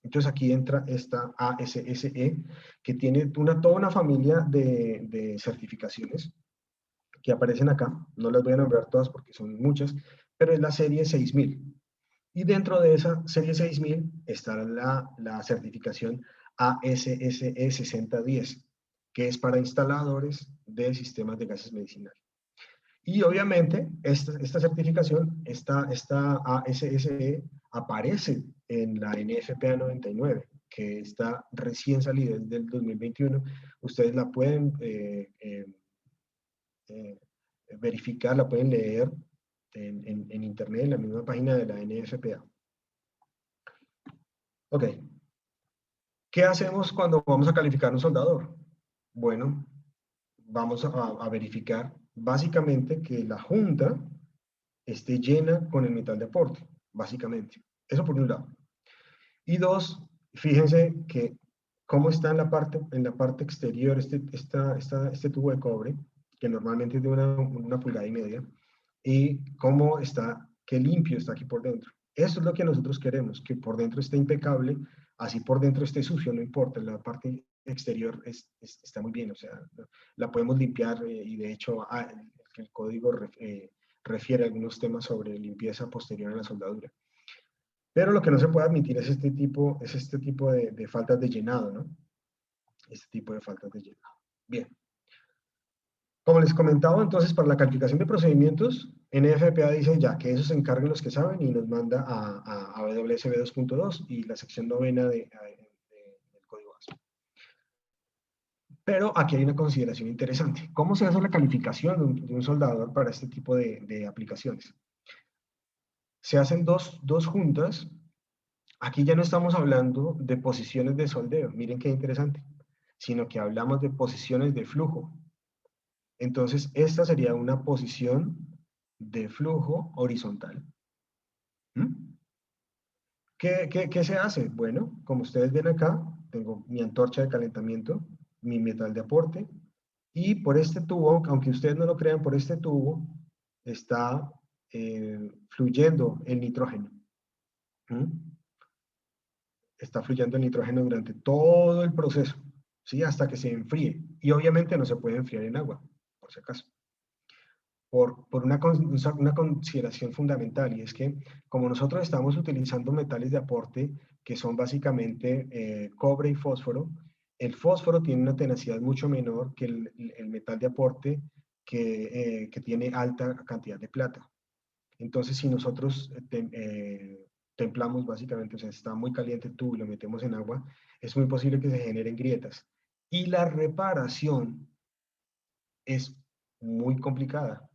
Entonces aquí entra esta ASSE, que tiene toda una familia de certificaciones que aparecen acá. No las voy a nombrar todas porque son muchas, pero es la serie 6000. Y dentro de esa serie 6000 está la certificación ASSE 6010, que es para instaladores de sistemas de gases medicinales. Y obviamente esta certificación, esta ASSE, aparece en la NFPA 99, que está recién salida, es del 2021. Ustedes la pueden verificar, la pueden leer en internet, en la misma página de la NFPA. Ok. ¿Qué hacemos cuando vamos a calificar un soldador? Bueno, vamos a verificar básicamente que la junta esté llena con el metal de aporte, básicamente. Eso por un lado. Y dos, fíjense que cómo está en la parte exterior este tubo de cobre, que normalmente es de una pulgada y media, y cómo está, qué limpio está aquí por dentro. Eso es lo que nosotros queremos, que por dentro esté impecable, así por dentro esté sucio, no importa, la parte exterior está muy bien, o sea, la podemos limpiar y de hecho el código refiere a algunos temas sobre limpieza posterior a la soldadura. Pero lo que no se puede admitir es este tipo de faltas de llenado, ¿no? Este tipo de faltas de llenado. Bien. Como les comentaba, entonces, para la calificación de procedimientos, NFPA dice ya que eso se encarguen los que saben y nos manda a WSB 2.2 y la sección novena del código ASP. Pero aquí hay una consideración interesante. ¿Cómo se hace la calificación de un soldador para este tipo de aplicaciones? Se hacen dos juntas. Aquí ya no estamos hablando de posiciones de soldeo, miren qué interesante, sino que hablamos de posiciones de flujo. Entonces, esta sería una posición de flujo horizontal. ¿Mm? ¿Qué se hace? Bueno, como ustedes ven acá, tengo mi antorcha de calentamiento, mi metal de aporte, y por este tubo, aunque ustedes no lo crean, por este tubo está fluyendo el nitrógeno. ¿Mm? Está fluyendo el nitrógeno durante todo el proceso, ¿sí? Hasta que se enfríe. Y obviamente no se puede enfriar en agua, por si acaso. Por una consideración fundamental, y es que como nosotros estamos utilizando metales de aporte que son básicamente cobre y fósforo, el fósforo tiene una tenacidad mucho menor que el metal de aporte que tiene alta cantidad de plata. Entonces, si nosotros templamos básicamente, o sea, está muy caliente el tubo y lo metemos en agua, es muy posible que se generen grietas. Y la reparación es muy complicada,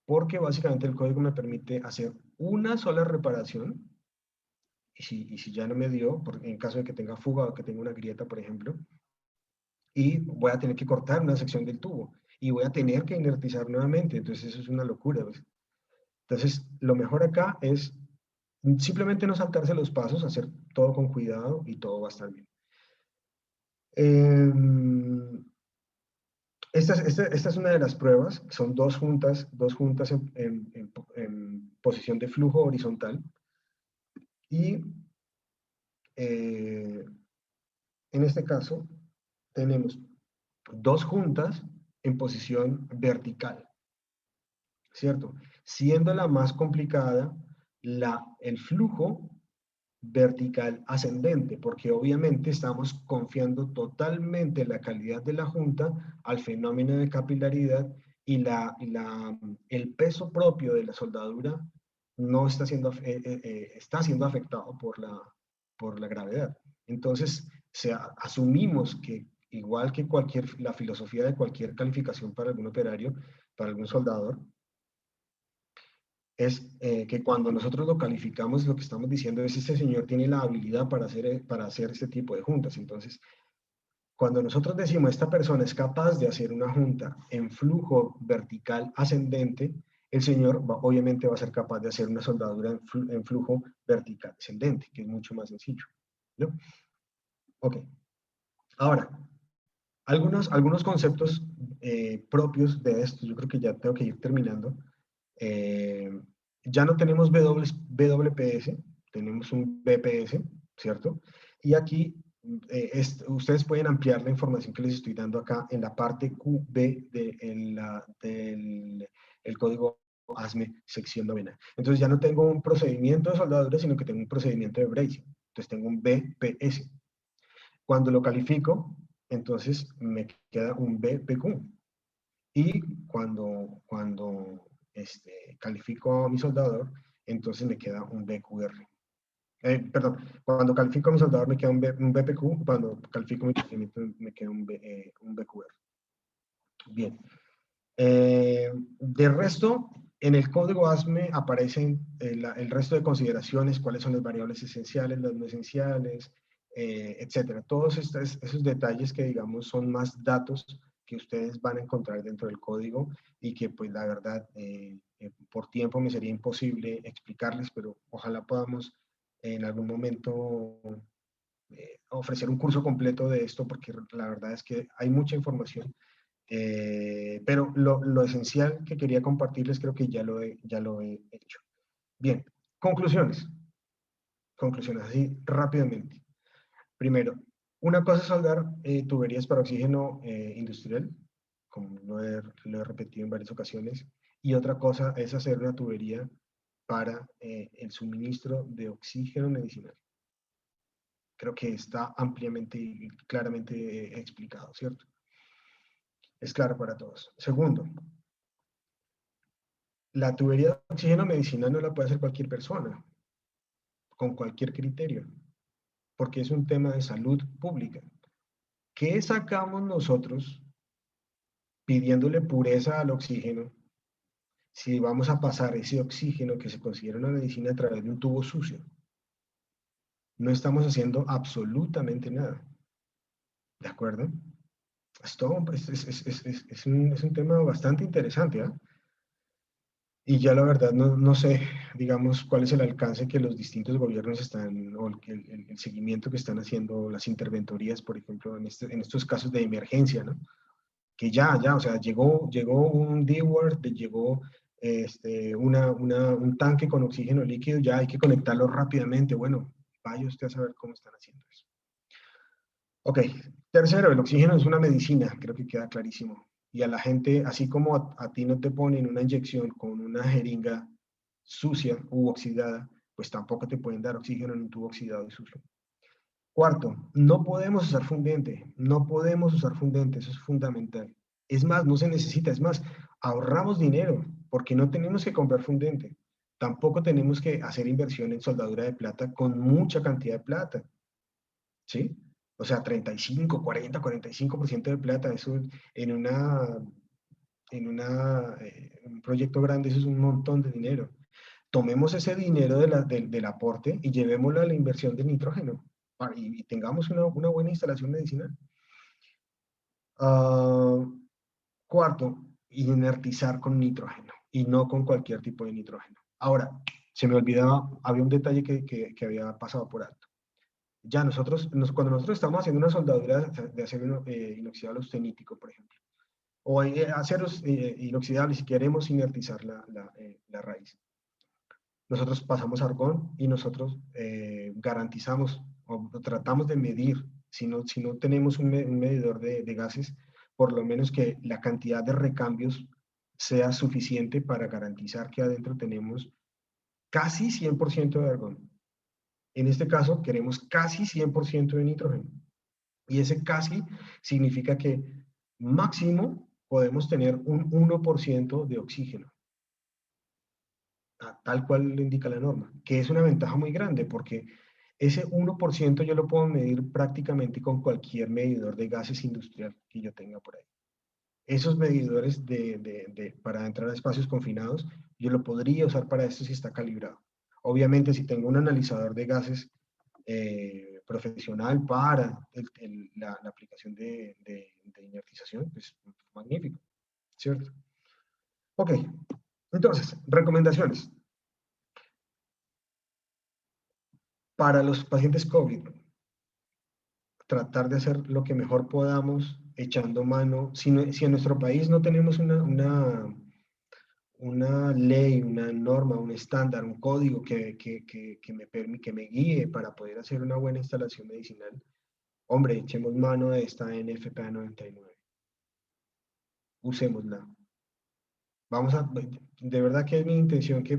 porque básicamente el código me permite hacer una sola reparación, y si ya no me dio, en caso de que tenga fuga o que tenga una grieta, por ejemplo, y voy a tener que cortar una sección del tubo, y voy a tener que inertizar nuevamente, entonces eso es una locura, ¿ves? Entonces, lo mejor acá es simplemente no saltarse los pasos, hacer todo con cuidado y todo va a estar bien. Esta es una de las pruebas, son dos juntas en posición de flujo horizontal. Y en este caso tenemos dos juntas en posición vertical, ¿cierto? Siendo la más complicada el flujo vertical ascendente, porque obviamente estamos confiando totalmente la calidad de la junta al fenómeno de capilaridad y el peso propio de la soldadura no está siendo, está siendo afectado por la gravedad. Entonces, asumimos que igual que la filosofía de cualquier calificación para algún operario, para algún soldador, es que cuando nosotros lo calificamos, lo que estamos diciendo es este señor tiene la habilidad para hacer este tipo de juntas. Entonces, cuando nosotros decimos esta persona es capaz de hacer una junta en flujo vertical ascendente, el señor obviamente va a ser capaz de hacer una soldadura en flujo vertical ascendente, que es mucho más sencillo, ¿no? Ok. Ahora, algunos conceptos propios de esto, yo creo que ya tengo que ir terminando. Ya no tenemos WPS, tenemos un BPS, ¿cierto? Y aquí ustedes pueden ampliar la información que les estoy dando acá en la parte QB del código ASME sección novena. Entonces ya no tengo un procedimiento de soldadura, sino que tengo un procedimiento de bracing. Entonces tengo un BPS. Cuando lo califico, entonces me queda un BPQ. Y cuando califico a mi soldador, entonces me queda un BQR. Perdón, cuando califico a mi soldador me queda un BPQ, cuando califico mi procedimiento me queda un BQR. Bien. De resto, en el código ASME aparecen el resto de consideraciones, cuáles son las variables esenciales, las no esenciales, etcétera. Todos esos detalles que, digamos, son más datos que ustedes van a encontrar dentro del código y que, pues, la verdad, por tiempo me sería imposible explicarles, pero ojalá podamos en algún momento ofrecer un curso completo de esto, porque la verdad es que hay mucha información, pero lo esencial que quería compartirles creo que ya lo he hecho. Bien, conclusiones. Conclusiones, así rápidamente. Primero, una cosa es soldar tuberías para oxígeno industrial, como lo he repetido en varias ocasiones, y otra cosa es hacer una tubería para el suministro de oxígeno medicinal. Creo que está ampliamente y claramente explicado, ¿cierto? Es claro para todos. Segundo, la tubería de oxígeno medicinal no la puede hacer cualquier persona, con cualquier criterio, porque es un tema de salud pública. ¿Qué sacamos nosotros pidiéndole pureza al oxígeno si vamos a pasar ese oxígeno que se considera una medicina a través de un tubo sucio? No estamos haciendo absolutamente nada. ¿De acuerdo? Esto es un tema bastante interesante, ¿eh? Y ya la verdad no sé, digamos, cuál es el alcance que los distintos gobiernos están, o el seguimiento que están haciendo, las interventorías, por ejemplo, en estos casos de emergencia, ¿no? Que o sea, llegó un D-Word, llegó un tanque con oxígeno líquido, ya hay que conectarlo rápidamente. Bueno, vaya usted a saber cómo están haciendo eso. Ok, tercero, el oxígeno es una medicina, creo que queda clarísimo. Y a la gente, así como a ti no te ponen una inyección con una jeringa sucia u oxidada, pues tampoco te pueden dar oxígeno en un tubo oxidado y sucio. Cuarto, no podemos usar fundente, no podemos usar fundente, eso es fundamental. Es más, no se necesita, es más, ahorramos dinero porque no tenemos que comprar fundente. Tampoco tenemos que hacer inversión en soldadura de plata con mucha cantidad de plata, ¿sí? O sea, 35, 40, 45% de plata, eso en un proyecto grande, eso es un montón de dinero. Tomemos ese dinero del aporte y llevémoslo a la inversión de nitrógeno y tengamos una buena instalación medicinal. Cuarto, inertizar con nitrógeno y no con cualquier tipo de nitrógeno. Ahora, se me olvidaba, había un detalle que había pasado por alto. Ya cuando nosotros estamos haciendo una soldadura de acero inoxidable austenítico, por ejemplo, o aceros inoxidables, si queremos inertizar la raíz, nosotros pasamos argón y nosotros garantizamos o tratamos de medir, si no tenemos un medidor de gases, por lo menos que la cantidad de recambios sea suficiente para garantizar que adentro tenemos casi 100% de argón. En este caso, queremos casi 100% de nitrógeno. Y ese casi significa que máximo podemos tener un 1% de oxígeno, tal cual lo indica la norma, que es una ventaja muy grande porque ese 1% yo lo puedo medir prácticamente con cualquier medidor de gases industrial que yo tenga por ahí. Esos medidores para entrar a espacios confinados, yo lo podría usar para esto si está calibrado. Obviamente, si tengo un analizador de gases profesional para la aplicación de inertización, pues magnífico, ¿cierto? Ok, entonces, recomendaciones. Para los pacientes COVID, tratar de hacer lo que mejor podamos, echando mano. Si en nuestro país no tenemos una ley, una norma, un estándar, un código que me guíe para poder hacer una buena instalación medicinal, hombre, echemos mano de esta NFPA 99. Usémosla. Vamos a, de verdad que es mi intención que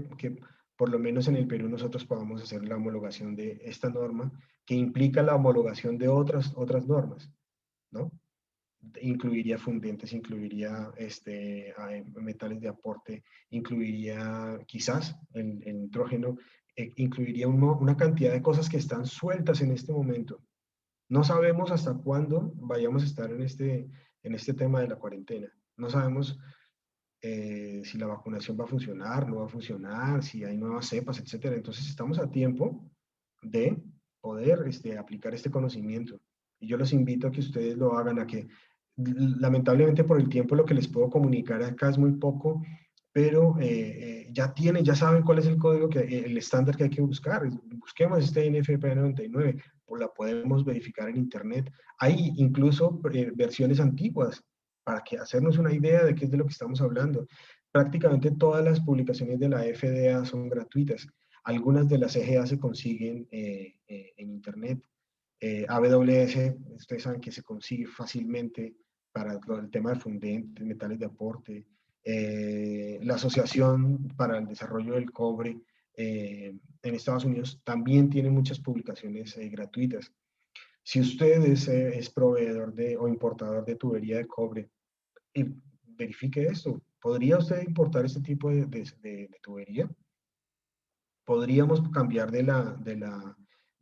por lo menos en el Perú nosotros podamos hacer la homologación de esta norma que implica la homologación de otras normas, ¿no? Incluiría fundentes, incluiría metales de aporte, incluiría quizás el nitrógeno, incluiría una cantidad de cosas que están sueltas en este momento. No sabemos hasta cuándo vayamos a estar en este tema de la cuarentena. No sabemos si la vacunación va a funcionar, no va a funcionar, si hay nuevas cepas, etcétera. Entonces estamos a tiempo de poder aplicar este conocimiento. Y yo los invito a que ustedes lo hagan, a que lamentablemente por el tiempo lo que les puedo comunicar acá es muy poco, pero ya saben cuál es el código, el estándar que hay que buscar. Busquemos este NFPA 99, pues la podemos verificar en internet. Hay incluso versiones antiguas para que hacernos una idea de qué es de lo que estamos hablando. Prácticamente todas las publicaciones de la FDA son gratuitas. Algunas de las EGA se consiguen en internet. AWS, ustedes saben que se consigue fácilmente para todo el tema de fundentes, metales de aporte. La Asociación para el Desarrollo del Cobre en Estados Unidos también tiene muchas publicaciones gratuitas. Si usted es proveedor o importador de tubería de cobre, y verifique esto. ¿Podría usted importar este tipo de tubería? ¿Podríamos cambiar de la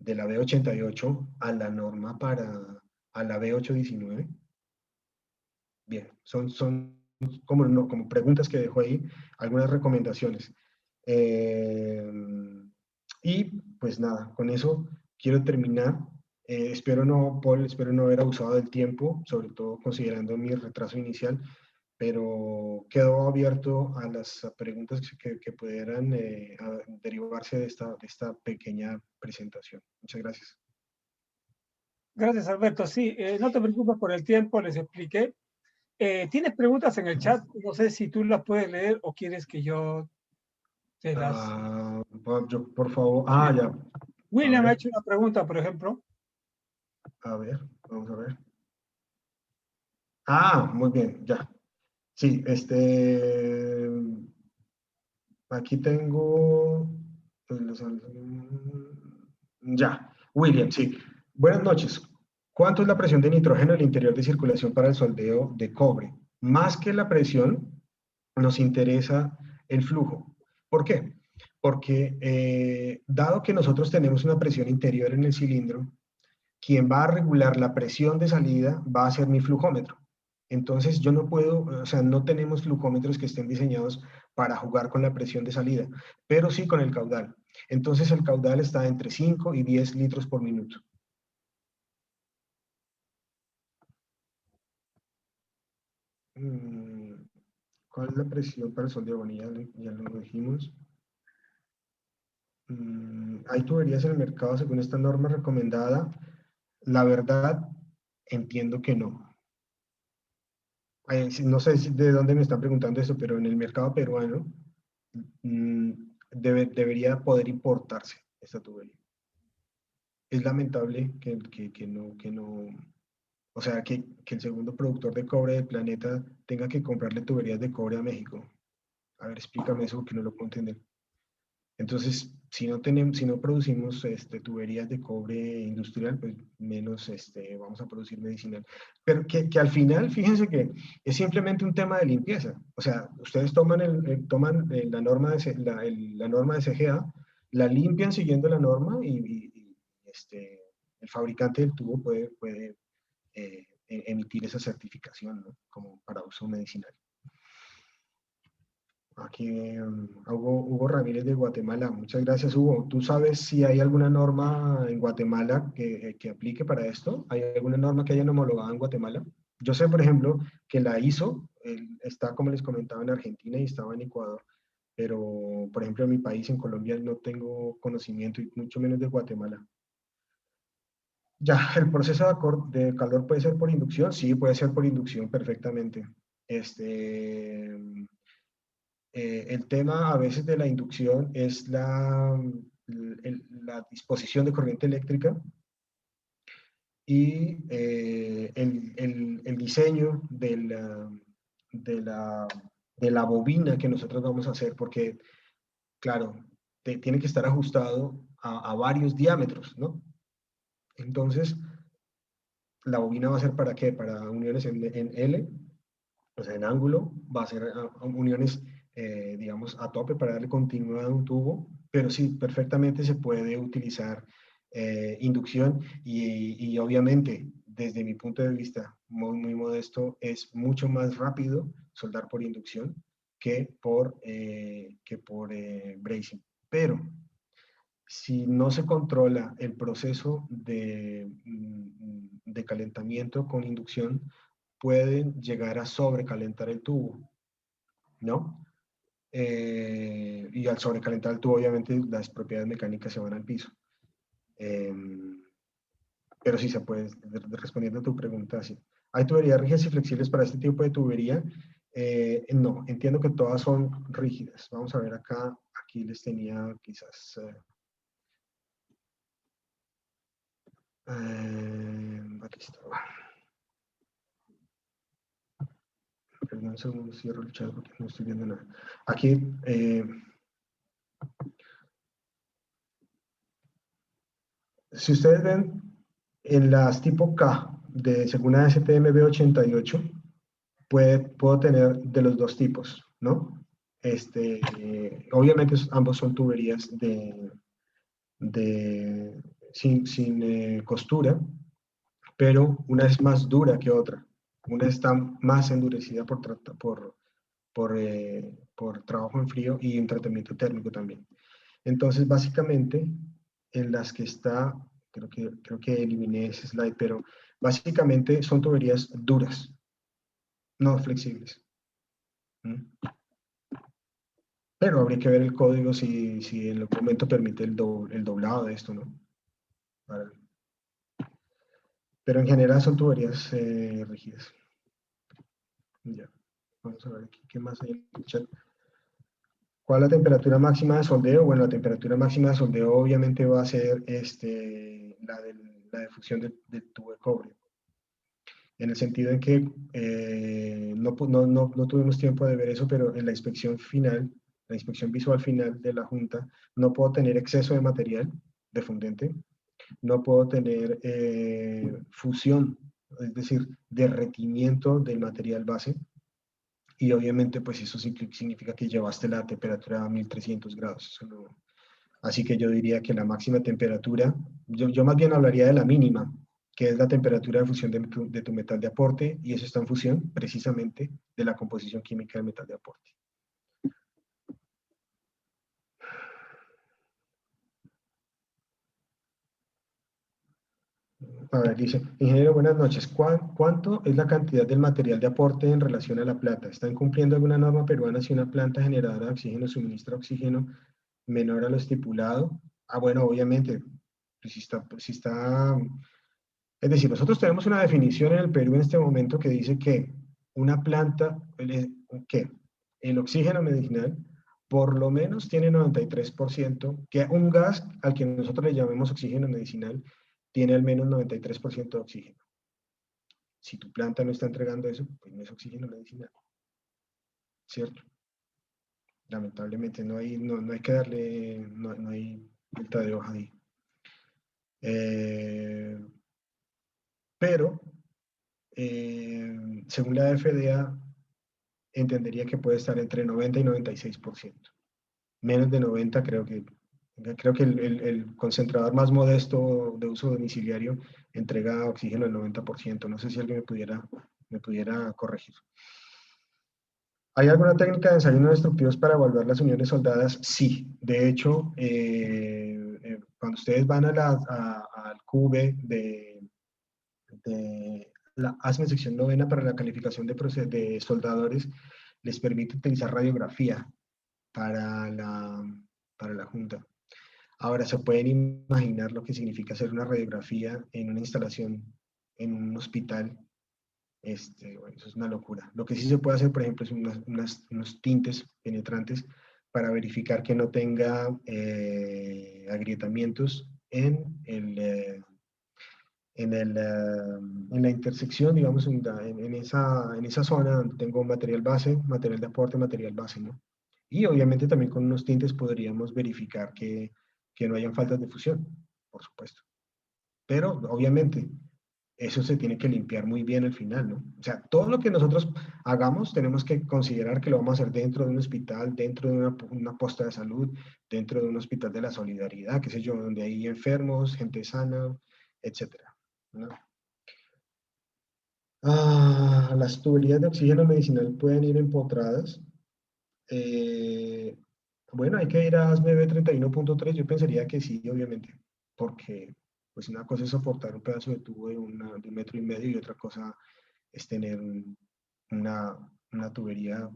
B88 a la norma a la B819? Bien, son como, no, como preguntas que dejo ahí, algunas recomendaciones. Eh, y pues nada, con eso quiero terminar. Espero no, Paul, espero no haber abusado del tiempo, sobre todo considerando mi retraso inicial, pero quedo abierto a las preguntas que pudieran derivarse de esta pequeña presentación. Muchas gracias. Gracias, Alberto. Sí, no te preocupes por el tiempo, les expliqué. ¿Tienes preguntas en el chat? No sé si tú las puedes leer o quieres que yo te las... Por favor, ya. A William ha ver, hecho una pregunta, por ejemplo. vamos a ver. Muy bien, ya. Sí, aquí tengo, ya, William, sí. Buenas noches. ¿Cuánto es la presión de nitrógeno en el interior de circulación para el soldeo de cobre? Más que la presión, nos interesa el flujo. ¿Por qué? Porque dado que nosotros tenemos una presión interior en el cilindro, quien va a regular la presión de salida va a ser mi flujómetro. Entonces yo no puedo, o sea, no tenemos flujómetros que estén diseñados para jugar con la presión de salida, pero sí con el caudal. Entonces el caudal está entre 5 y 10 litros por minuto. ¿Cuál es la presión para el soldeo? Bueno, ya lo dijimos. ¿Hay tuberías en el mercado según esta norma recomendada? La verdad, entiendo que no. No sé de dónde me están preguntando eso, pero en el mercado peruano mm, debería poder importarse esta tubería. Es lamentable que no, o sea, que el segundo productor de cobre del planeta tenga que comprarle tuberías de cobre a México. A ver, explícame eso porque no lo puedo entender. Entonces, si no producimos tuberías de cobre industrial, pues menos vamos a producir medicinal. Pero que al final, fíjense que es simplemente un tema de limpieza. O sea, ustedes toman la norma la norma de CGA, la limpian siguiendo la norma el fabricante del tubo puede emitir esa certificación, ¿no? Como para uso medicinal. Aquí Hugo Ramírez de Guatemala. Muchas gracias, Hugo. ¿Tú sabes si hay alguna norma en Guatemala que aplique para esto? ¿Hay alguna norma que hayan homologado en Guatemala? Yo sé, por ejemplo, que la ISO está, como les comentaba, en Argentina y estaba en Ecuador, pero, por ejemplo, en mi país, en Colombia, no tengo conocimiento y mucho menos de Guatemala. Ya, el proceso de calor puede ser por inducción. Sí, puede ser por inducción perfectamente. El tema a veces de la inducción es la disposición de corriente eléctrica y el diseño de la de la bobina que nosotros vamos a hacer, porque, claro, tiene que estar ajustado a varios diámetros, ¿no? Entonces, la bobina va a ser ¿para qué? Para uniones en L, o sea, en ángulo, va a ser uniones, digamos, a tope para darle continuidad a un tubo, pero sí, perfectamente se puede utilizar inducción y obviamente, desde mi punto de vista muy, muy modesto, es mucho más rápido soldar por inducción que por bracing. Pero si no se controla el proceso de calentamiento con inducción, pueden llegar a sobrecalentar el tubo, ¿no? Y al sobrecalentar el tubo, obviamente, las propiedades mecánicas se van al piso. Eh, pero sí se puede, respondiendo a tu pregunta, sí. ¿Hay tuberías rígidas y flexibles para este tipo de tubería? No, entiendo que todas son rígidas. Vamos a ver acá, aquí les tenía quizás... aquí está. Perdón, un segundo, cierro el chat porque no estoy viendo nada. Aquí, si ustedes ven en las tipo K, según la STM B88, puedo tener de los dos tipos, ¿no? Obviamente ambos son tuberías sin costura, pero una es más dura que otra. Una está más endurecida por trabajo en frío y un tratamiento térmico también. Entonces, básicamente, en las que está, creo que eliminé ese slide, pero básicamente son tuberías duras, no flexibles. ¿Mm? Pero habría que ver el código si en el momento permite el doblado de esto, ¿no? Para- pero en general son tuberías rígidas. Ya, vamos a ver aquí, ¿qué más hay en el chat? ¿Cuál es la temperatura máxima de soldeo? Bueno, la temperatura máxima de soldeo obviamente va a ser la de fusión del tubo de cobre. En el sentido en que no tuvimos tiempo de ver eso, pero en la inspección final, la inspección visual final de la junta, no puedo tener exceso de material de fundente, no puedo tener fusión, es decir, derretimiento del material base, y obviamente pues eso significa que llevaste la temperatura a 1300 grados. Eso no, así que yo diría que la máxima temperatura, yo más bien hablaría de la mínima, que es la temperatura de fusión de tu metal de aporte, y eso está en fusión precisamente de la composición química del metal de aporte. A ver, dice, ingeniero, buenas noches. ¿Cuánto es la cantidad del material de aporte en relación a la planta? ¿Están cumpliendo alguna norma peruana si una planta generadora de oxígeno suministra oxígeno menor a lo estipulado? Ah, bueno, obviamente, pues si está, es decir, nosotros tenemos una definición en el Perú en este momento que dice que una planta, que el oxígeno medicinal por lo menos tiene 93%, que un gas al que nosotros le llamemos oxígeno medicinal tiene al menos 93% de oxígeno. Si tu planta no está entregando eso, pues no es oxígeno medicinal, ¿cierto? Lamentablemente no hay que darle, no hay vuelta de hoja ahí. Pero, según la FDA, entendería que puede estar entre 90 y 96%. Menos de 90 creo que el concentrador más modesto de uso domiciliario entrega oxígeno al 90%. No sé si alguien me pudiera corregir. ¿Hay alguna técnica de ensayos no destructivos para evaluar las uniones soldadas? Sí. De hecho, cuando ustedes van al QV de la ASME sección novena para la calificación de soldadores, les permite utilizar radiografía para la junta. Ahora, se pueden imaginar lo que significa hacer una radiografía en una instalación, en un hospital. Bueno, eso es una locura. Lo que sí se puede hacer, por ejemplo, es unos tintes penetrantes para verificar que no tenga agrietamientos en la intersección, digamos, en esa zona donde tengo material base, material de aporte, material base, ¿no? Y obviamente también con unos tintes podríamos verificar que no hayan faltas de fusión, por supuesto. Pero obviamente eso se tiene que limpiar muy bien al final, ¿no? O sea, todo lo que nosotros hagamos tenemos que considerar que lo vamos a hacer dentro de un hospital, dentro de una posta de salud, dentro de un hospital de la solidaridad, qué sé yo, donde hay enfermos, gente sana, etcétera, ¿no? Las tuberías de oxígeno medicinal pueden ir empotradas. Eh, bueno, hay que ir a ASME 31.3. Yo pensaría que sí, obviamente, porque pues una cosa es soportar un pedazo de tubo de 1,5 metros y otra cosa es tener una, una tubería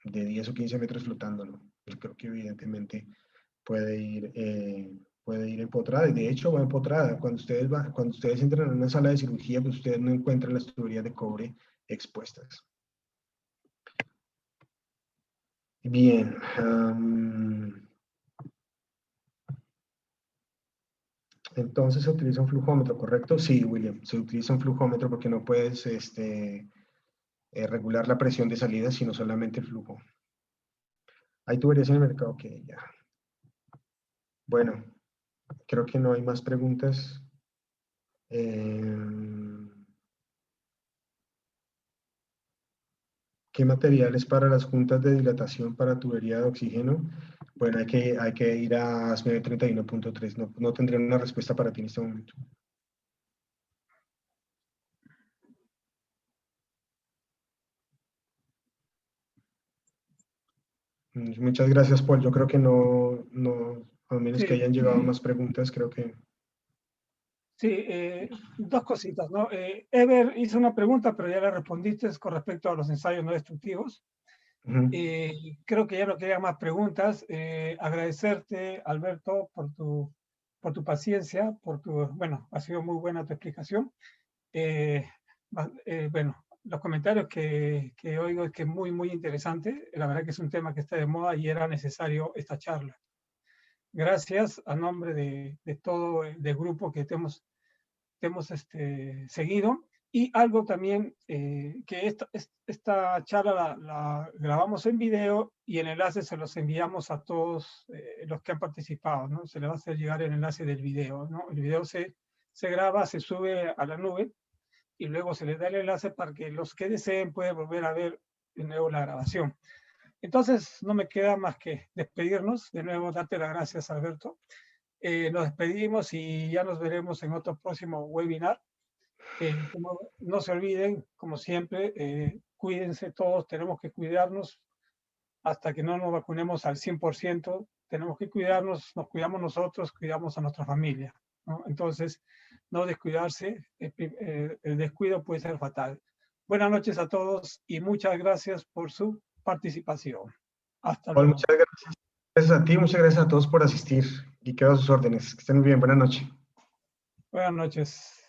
de 10 o 15 metros flotando, ¿no? Yo creo que evidentemente puede ir empotrada, y de hecho va empotrada. Cuando ustedes entran en una sala de cirugía, pues ustedes no encuentran las tuberías de cobre expuestas. Bien. Entonces se utiliza un flujómetro, ¿correcto? Sí, William, se utiliza un flujómetro porque no puedes regular la presión de salida, sino solamente el flujo. ¿Hay tuberías en el mercado? Ok, ya. Bueno, creo que no hay más preguntas. ¿Qué materiales para las juntas de dilatación para tubería de oxígeno? Bueno, hay que ir a ASME 31.3. No tendría una respuesta para ti en este momento. Muchas gracias, Paul. Yo creo que a menos Sí, que hayan llegado más preguntas, creo que... sí, dos cositas, ¿no? Ever hizo una pregunta, pero ya le respondiste con respecto a los ensayos no destructivos. Creo que ya no quería más preguntas. Agradecerte, Alberto, por tu paciencia, bueno, ha sido muy buena tu explicación. Bueno, los comentarios que oigo es que es muy, muy interesante. La verdad que es un tema que está de moda y era necesario esta charla. Gracias a nombre de todo el grupo que te hemos seguido. Y algo también, que esta charla la grabamos en video y el enlace se los enviamos a todos los que han participado, ¿no? Se le va a hacer llegar el enlace del video, ¿no? El video se graba, se sube a la nube y luego se les da el enlace para que los que deseen puedan volver a ver de nuevo la grabación. Entonces, no me queda más que despedirnos. De nuevo, darte las gracias, Alberto. Nos despedimos y ya nos veremos en otro próximo webinar. No se olviden, como siempre, cuídense todos, tenemos que cuidarnos hasta que no nos vacunemos al 100%, tenemos que cuidarnos, nos cuidamos nosotros, cuidamos a nuestra familia, ¿no? Entonces, no descuidarse, el descuido puede ser fatal. Buenas noches a todos y muchas gracias por su participación. Hasta Paul, luego. muchas gracias. Gracias a ti, muchas gracias a todos por asistir y quedo a sus órdenes. Que estén muy bien, buenas noches. Buenas noches.